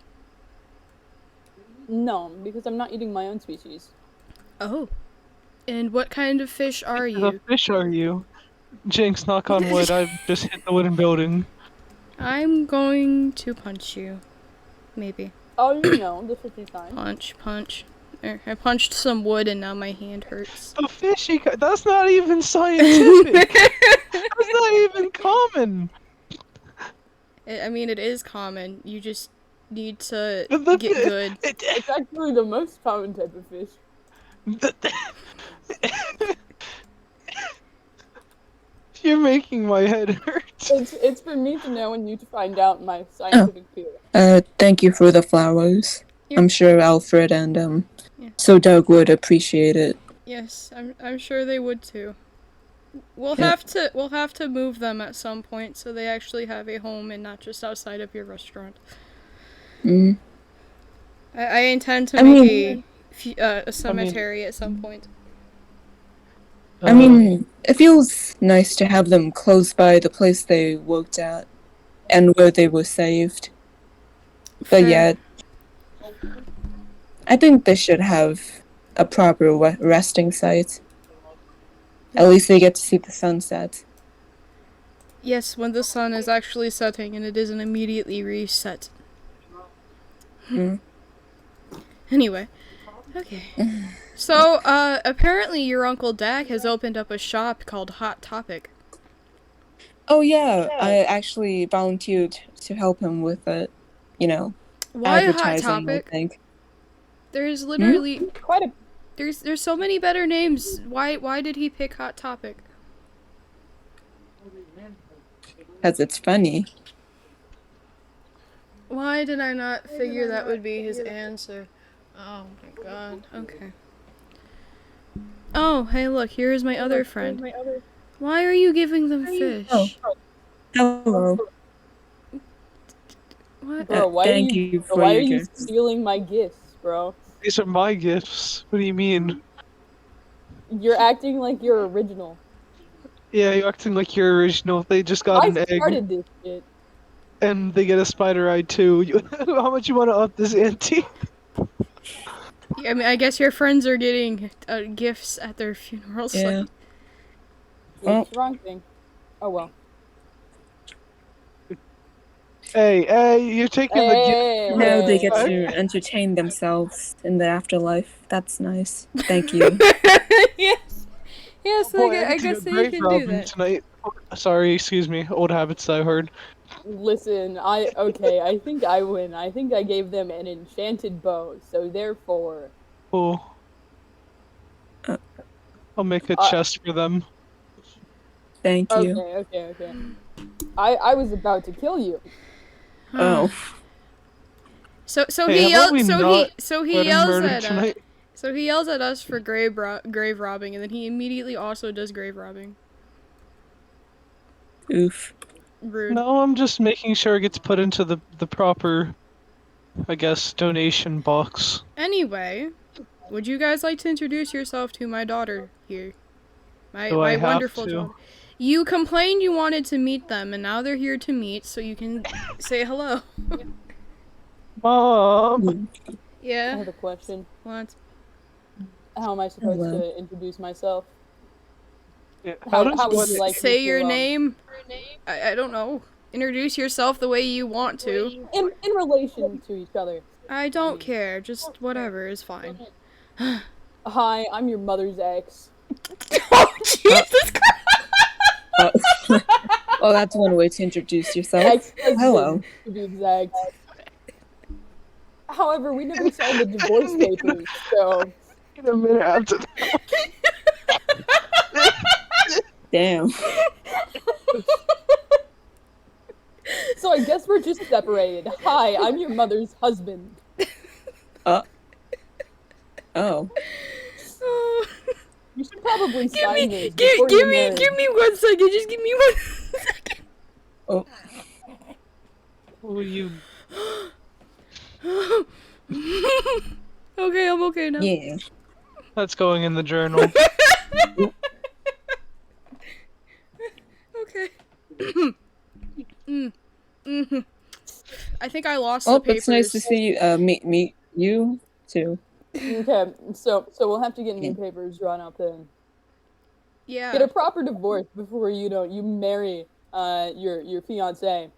No, because I'm not eating my own species. Oh. And what kind of fish are The you? fish are you? Jinx, knock on wood. I just hit the wooden building. I'm going to punch you. Maybe. Oh, you know, the fishy kind. Punch. There, I punched some wood and now my hand hurts. The fishy. That's not even scientific. That's not even common. I mean, it is common. You just need to The get good. It's actually the most common type of fish. You're making my head hurt. It's for me to know and you to find out my scientific field. Thank you for the flowers. I'm sure Alfred and Yeah. so Doug would appreciate it. Yes, I'm sure they would too. We'll Yeah. have to move them at some point so they actually have a home and not just outside of your restaurant. Mm. I intend to I make mean, a I mean, cemetery at some point. uh, it feels nice to have them close by the place they worked at and where they were saved. But Fair. yet, I think they should have a proper resting site. At least they get to see the sunset. Yes, when the sun is actually setting and it isn't immediately reset. Mm. Anyway, okay. So, apparently your Uncle Dak has opened up a shop called Hot Topic. Oh yeah, I actually volunteered to help him with it. You know, Why Hot advertising, I Topic? think. There's Hmm? literally Quite a there's so many better names. Why did he pick Hot Topic? Because it's funny. Why did I not figure that would be his answer? Oh my god. Okay. Oh, hey look, here is my other friend. Why are you giving them Oh, fish? hello. What? bro. Thank you for Why are your you gift. stealing my gifts, bro? these are my gifts. What do you mean? You're acting like you're original. Yeah, you're acting like you're original. They just got I an egg, started this shit. and they get a spider eye too. How much you want to up this ante? I mean, I guess your friends are getting gifts at their funerals. Yeah. Oops, Oh, wrong thing. Oh well. Hey, you're taking the gift now they get back. to entertain themselves in the afterlife. That's nice. Thank you. Yes. Oh Yes, boy, I I get to go guess they grave can do robbing that. tonight. Oh, sorry, excuse me. Old habits I heard. Listen, I think I win. I think I gave them an enchanted bow, so therefore, Cool. Uh, I'll make a uh, chest for them. thank you. okay. I was about to kill you. Oh, Hey, how about we not so he let him yells murder at tonight? so he yells at us for grave robbing, and then he immediately also does grave robbing. oof. Rude. No, I'm just making sure it gets put into the proper, I guess, donation box. Anyway, would you guys like to introduce yourself to my daughter here? Do I My have wonderful to? daughter. You complained you wanted to meet them, and now they're here to meet, so you can say hello. Mom! Mm. I Yeah. have a question. What? How am I supposed Hello. to introduce myself? Yeah, how does How would you one... like me Say your to name. I don't know. Introduce yourself the way you want to. in relation to each other? I don't care. Just whatever is fine. Hi, I'm your mother's ex. Oh, Uh, Jesus Christ! uh, well, that's one way to introduce yourself. Hello. Ex-husband, to be exact. However, we never signed the divorce papers, so In a minute after Damn. I guess we're just separated. Hi, I'm your mother's husband. Uh, oh. Oh. You should probably Give sign me, this before you're married. give me 1 second. Just give me 1 second. Oh. Will you... Okay, I'm okay now. Yeah. That's going in the journal. Okay. I think I lost Well, the papers. it's nice to see meet you too. Okay, so we'll have to get new Yeah. papers drawn up then. Yeah. Get a proper divorce before you marry your fiance.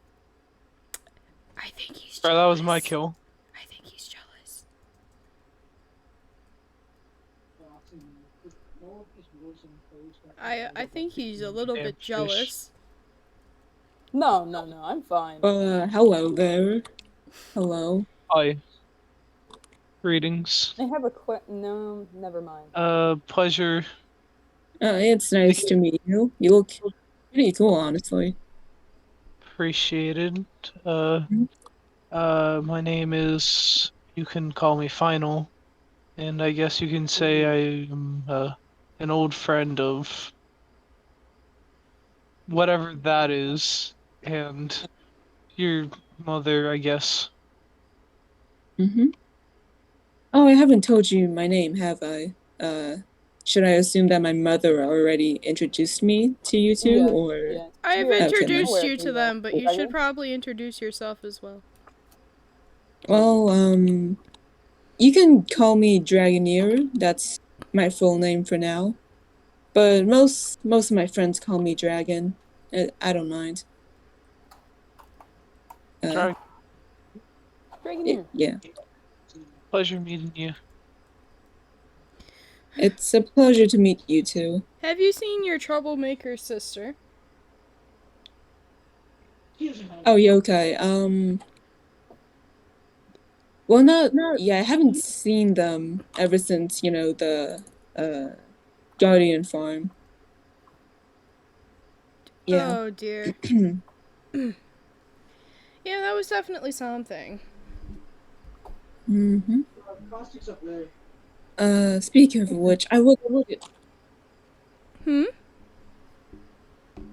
I think he's Sorry, jealous. that was my kill. I think he's jealous. I think he's a little Damn bit fish. jealous. No, I'm fine. Hello there. Hello. Hi. Greetings. I have a no, never mind. Pleasure. It's nice to meet you. You look pretty cool, honestly. Appreciated. Mhm. My name is... You can call me Final. And I guess you can say I am, an old friend of whatever that is, and your mother, I guess. Mm-hmm. Oh, I haven't told you my name, have I? Should I assume that my mother already introduced me to you two, Yes, or yes. I've We're okay then? introduced aware you of to who them, but you should Dragon. probably introduce yourself as well. Well, you can call me Dragoneer. That's my full name for now. But most of my friends call me Dragon. I don't mind. Uh, Dragon, Dragoneer. yeah, pleasure meeting you. it's a pleasure to meet you too. Have you seen your troublemaker sister? Oh, Yokai. Well, not yeah. I haven't seen them ever since the uh Guardian Farm. Yeah. Oh dear. Yeah, that was definitely something. Mm-hmm. Speaking of which, Hmm?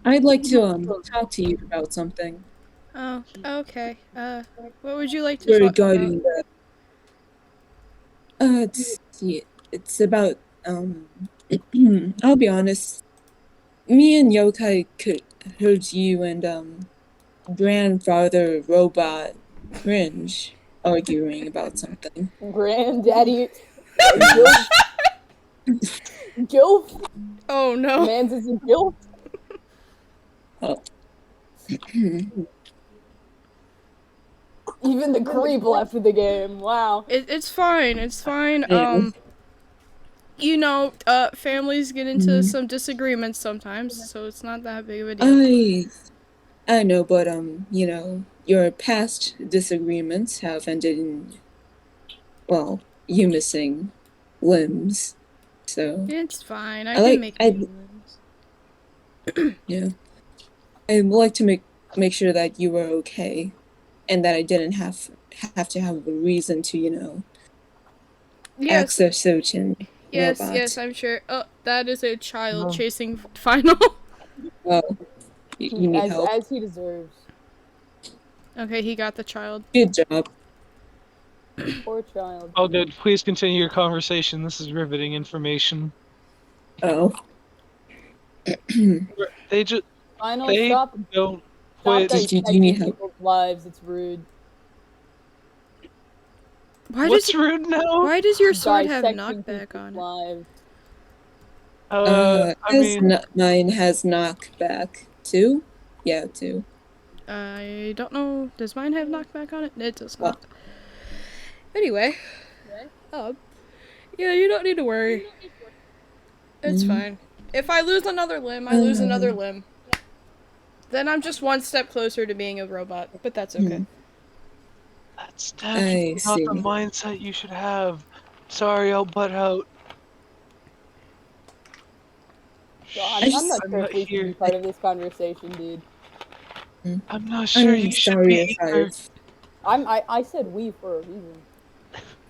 I'd like to talk to you about something Oh, okay. What would you like to talk about? regarding it's about I'll be honest. Me and Yokai could heard you and grandfather robot cringe arguing about something. Granddaddy. Gilf. Gilf. Oh The no. man's is a Gilf. Oh. Even the creep left the game. Wow. It's fine. It's fine. Yeah. Families get into Mm. some disagreements sometimes, so it's not that big of a deal. I know, but your past disagreements have ended in, well, you missing limbs. So It's fine. I I can like make I new ones. yeah. I'd like to make sure that you were okay and that I didn't have to have a reason to, Yes, access certain yes, robots. I'm sure. Oh, that is a child No. chasing Final. Well, you need help. As he deserves. Okay, he got the child. Good job. Poor child. Oh, good. Please continue your conversation. This is riveting information. Oh. They just Final, they stop don't quit. Do you dissecting need help? people's lives. It's rude. What's rude now? Why does your sword have Dissecting knockback people's on it? lives. I mean, Mine has knockback too. Yeah, too. I don't know. Does mine have knockback on it? It does Well, not. Anyway, yeah, you don't need to worry. It's mm, fine. If I lose another limb, I lose another limb. Then I'm just one step closer to being a robot, but that's okay. that's I definitely not see. the mindset you should have. Sorry, I'll butt out. So I I'm just- not I'm sure not if we should be here. part of this conversation, dude. I'm not sure I'm you should sorry be if either. I said we for a reason.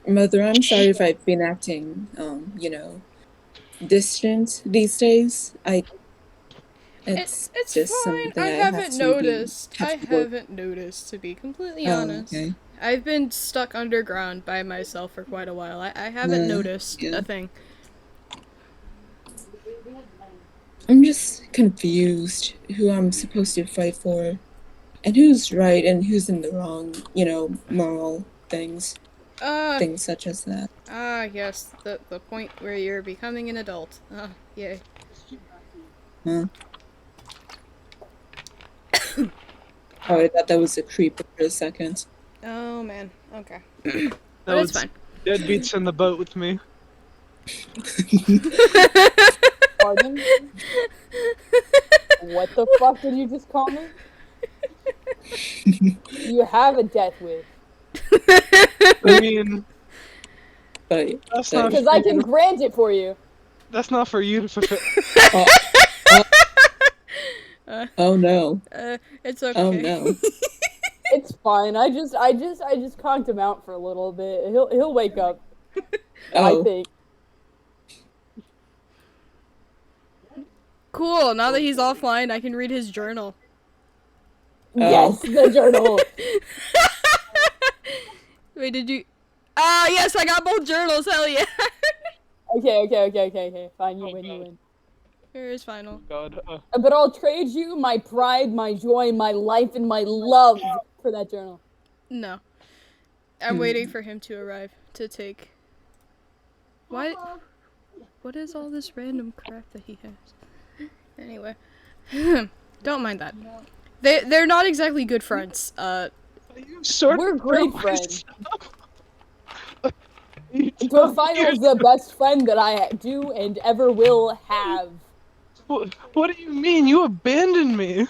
Mother, I'm sorry if I've been acting, distant these days. It's It's just fine. something I have to I work. haven't noticed, to be completely Oh, honest. okay. I've been stuck underground by myself for quite a while. I haven't noticed yeah. a thing. I'm just confused who I'm supposed to fight for, and who's right and who's in the wrong, moral things. Things such as that. Yes, the point where you're becoming an adult. Yay. Huh? Oh, I thought that was a creep for a second. Oh man, okay. That But it's was fine. deadbeats in the boat with me. Pardon? What the fuck did you just call me? You have a death wish. I mean, But that's not Because I can grant it for you. that's not for you to fulfill. oh no. It's okay. Oh no. It's fine. I just conked him out for a little bit. He'll wake up. I Oh. think. Cool. Now that he's offline, I can read his journal. Yes, the journal. Wait, did you? Yes, I got both journals. Hell yeah. Okay. Fine, you win, you win. Here is final. God. But I'll trade you my pride, my joy, my life, and my love for that journal. No. I'm waiting for him to arrive to take. What is all this random crap that he has? Anyway. Don't mind that. They're not exactly good friends. We're great friends. But Final's the best friend that I do and ever will have. What do you mean? You abandoned me.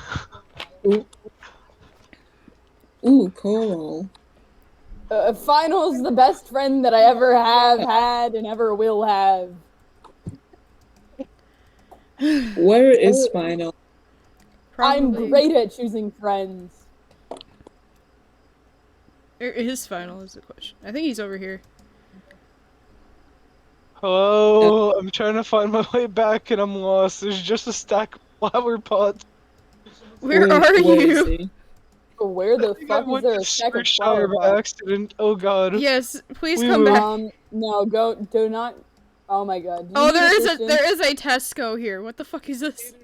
Ooh, cool. Final's the best friend that I ever have had and ever will have. Where is Final? I'm great at choosing friends. His final is the question. I think he's over here. Hello, I'm trying to find my way back and I'm lost. There's just a stack of flower pots. Where are you? Where the fuck is there a stack of flower by accident? Oh god. Yes, please come back. No, do not. Oh my god. There is a Tesco here. What the fuck is this?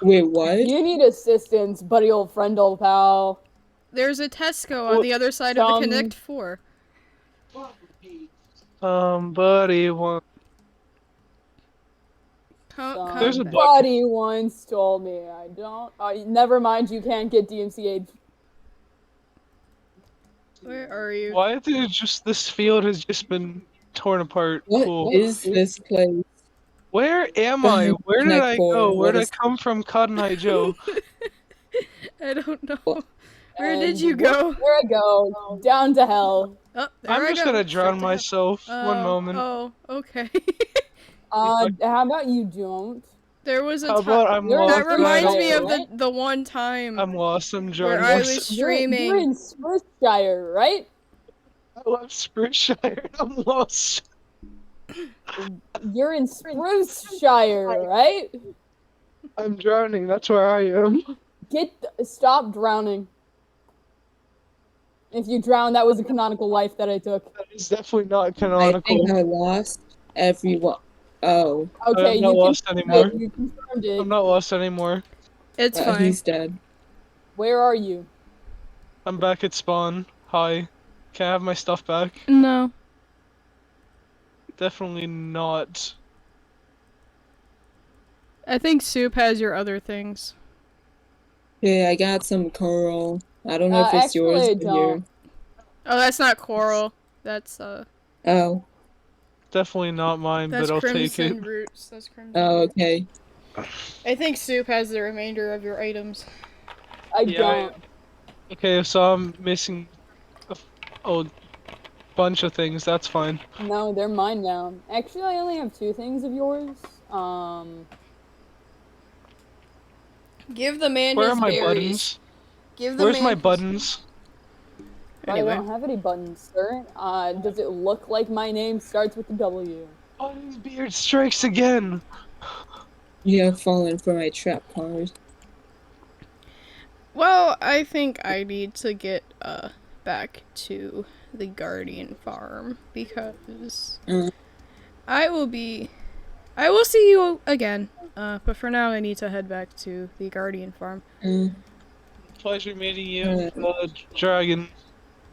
Wait, what? You need assistance, buddy, old friend, old pal. There's a Tesco on the other side of the Connect 4. Somebody once. There's a buddy once told me I don't. Never mind, you can't get DMC aid. Where are you? Why did this field has just been torn apart? What is this place? Where am I? Where did I go? Where did I come from, Cotton Eye Joe? I don't know. Where did you go? Where I go? Down to hell. Oh, I'm just gonna drown myself. One moment. Oh, okay. How about you don't? There was a time. That reminds me of the one time. I'm lost. I'm drowning. Where I was streaming. You're in Spruceshire, right? I love Spruceshire. I'm lost. You're in Spruceshire, right? I'm drowning. That's where I am. Stop drowning. If you drown, that was a canonical life that I took. That is definitely not canonical. I think I lost everyone. Oh. Okay, I'm not lost anymore. You confirmed it. I'm not lost anymore. It's fine. He's dead. Where are you? I'm back at spawn. Hi. Can I have my stuff back? No. Definitely not. I think Soup has your other things. Yeah, I got some coral. I don't know if it's yours here. Oh, that's not coral. That's Oh. Definitely not mine, but I'll take it. Roots. That's crimson. Oh, okay. I think Soup has the remainder of your items. I don't. Okay, so I'm missing a bunch of things. That's fine. No, they're mine now. Actually, I only have 2 things of yours. Give the man Where his are my berries. buttons? Give the Where's man my buttons? Anyway. I don't have any buttons, sir. Does it look like my name starts with a W? Buttons beard strikes again. You have fallen for my trap card. Well, I think I need to get back to the Guardian farm because I will see you again. But for now I need to head back to the Guardian farm. Pleasure meeting you, Dragon.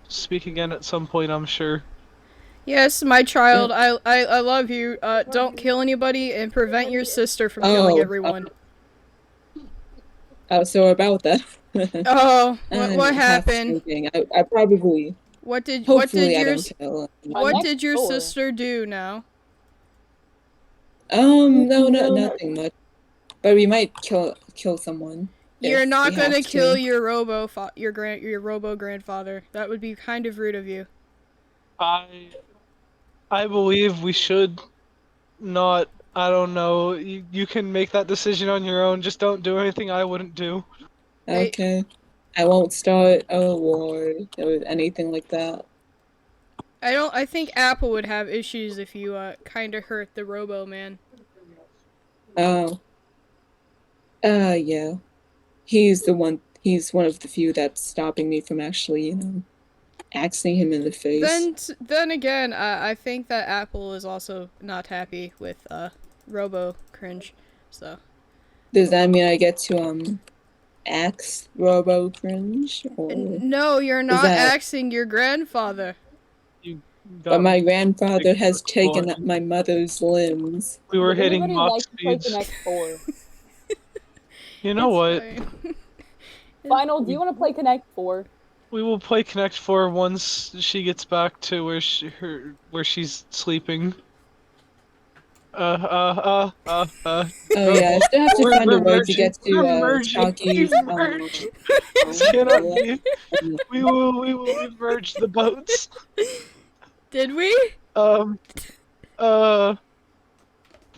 Speak again at some point, I'm sure. Yes, my child, I love you. Don't kill anybody and prevent your sister from killing everyone. So about that. What happened? I probably. What did your sister do now? No, nothing much. But we might kill someone. You're not gonna kill your robo grandfather. That would be kind of rude of you. I believe we should not. I don't know. You can make that decision on your own. Just don't do anything I wouldn't do. Okay. I won't start a war or anything like that. I think Apple would have issues if you kind of hurt the Robo Man. Oh, yeah. He's one of the few that's stopping me from actually, axing him in the face. Then again, I think that Apple is also not happy with Robo Cringe, so. Does that mean I get to, axe Robo Cringe? Or No, you're is not that. axing your grandfather. You But got my me. grandfather has taken Lord. up my mother's limbs. We were Would hitting anybody Mach like to play speeds. Connect 4? You know It's what? fine. Final, do you want to play Connect 4? We will play Connect 4 once she gets back to where she's sleeping. Oh Oh, yeah, I still have to find a we're way to merging. get We're to merging. Chalky's We've merged. This cannot be. We've merged the boats. Did we? Um, uh,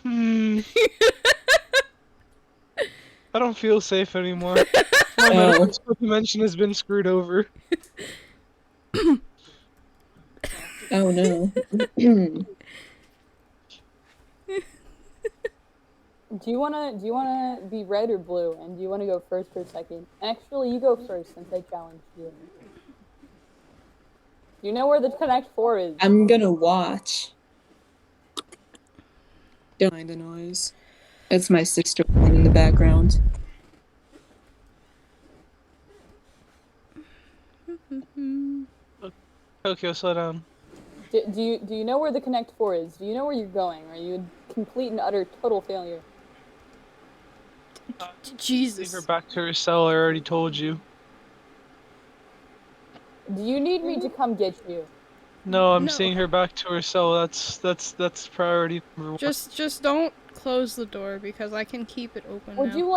hmm. I don't feel safe anymore. My Oh, metaphysical dimension has been screwed over. oh no. Do you wanna be red or blue? And do you wanna go first or second? Actually, you go first since I challenged you. You know where the Connect 4 is. I'm gonna watch. Don't mind the noise. It's my sister playing in the background. Tokyo, slow down. Do you know where the Connect 4 is? Do you know where you're going? Are you a complete and utter total failure? Leave her Jesus. back to her cell. I already told you. Do you need me to come get you? No, I'm No. seeing her back to her cell. That's priority number one. Just don't close the door because I can keep it open Would now. you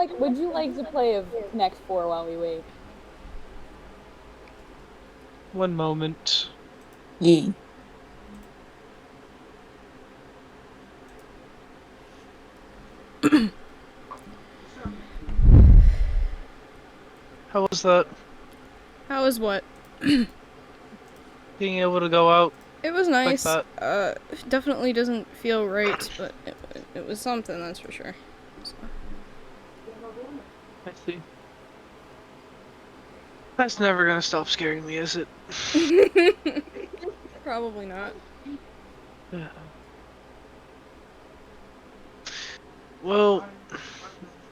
like to play of Connect 4 while we wait? One moment. Yee. How was that? How was what? Being able to go out It was like nice. that? Definitely doesn't feel right, but it was something, that's for sure. So. I see. That's never gonna stop scaring me, is it? Probably not. Yeah. Well,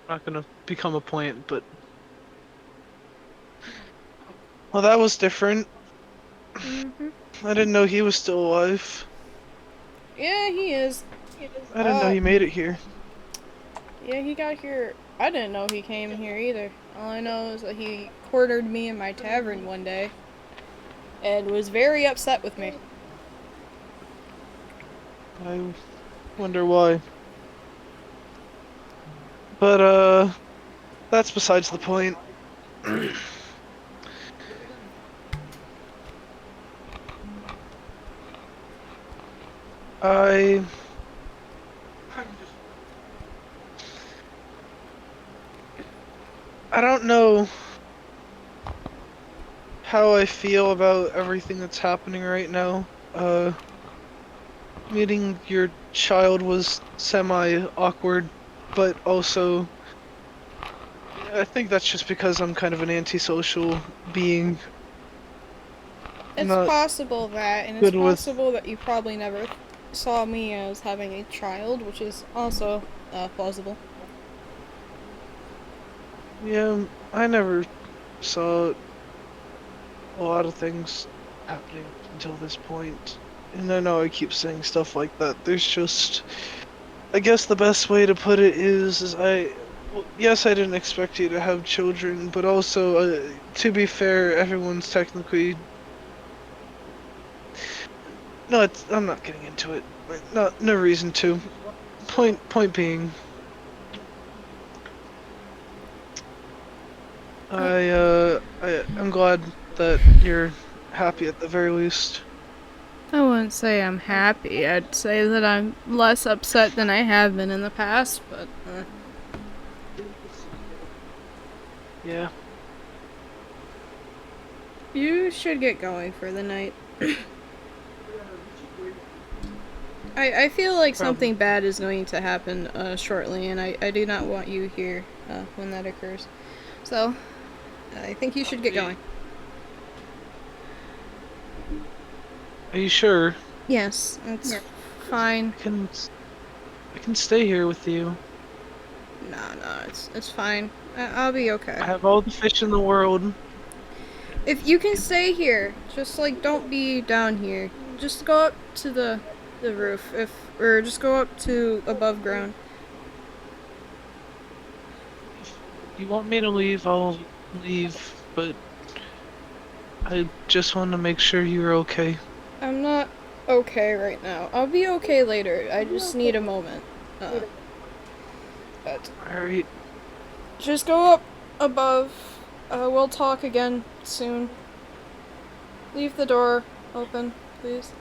not gonna become a point, but well, that was different. Mm-hmm. I didn't know he was still alive. Yeah, he is. I didn't know he made it here. Yeah, he got here. I didn't know he came here either. All I know is that he cornered me in my tavern one day and was very upset with me. I wonder why. But that's besides the point. I I don't know how I feel about everything that's happening right now. Meeting your child was semi-awkward, but also I think that's just because I'm kind of an antisocial being. It's Not possible that, and it's good with. possible that you probably never saw me as having a child, which is also plausible. Yeah, I never saw a lot of things happening until this point. And I know I keep saying stuff like that. There's just, I guess the best way to put it is well, yes, I didn't expect you to have children, but also, to be fair, everyone's technically. No, I'm not getting into it. No reason to. Point being, I'm glad that you're happy at the very least. I wouldn't say I'm happy. I'd say that I'm less upset than I have been in the past, but. Yeah. You should get going for the night. I feel like Probably. something bad is going to happen shortly, and I do not want you here when that occurs. So, I think you should get going. Are you sure? Yes, it's fine. I can stay here with you. No, it's fine. I'll be okay. I have all the fish in the world. If you can stay here, just like don't be down here. Just go up to the roof, or just go up to above ground. If you want me to leave, I'll leave, but I just want to make sure you're okay. I'm not okay right now. I'll be okay later. I just need a moment. But Alright. just go up above. We'll talk again soon. Leave the door open, please.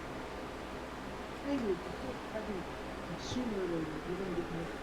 Sooner or later, you're gonna get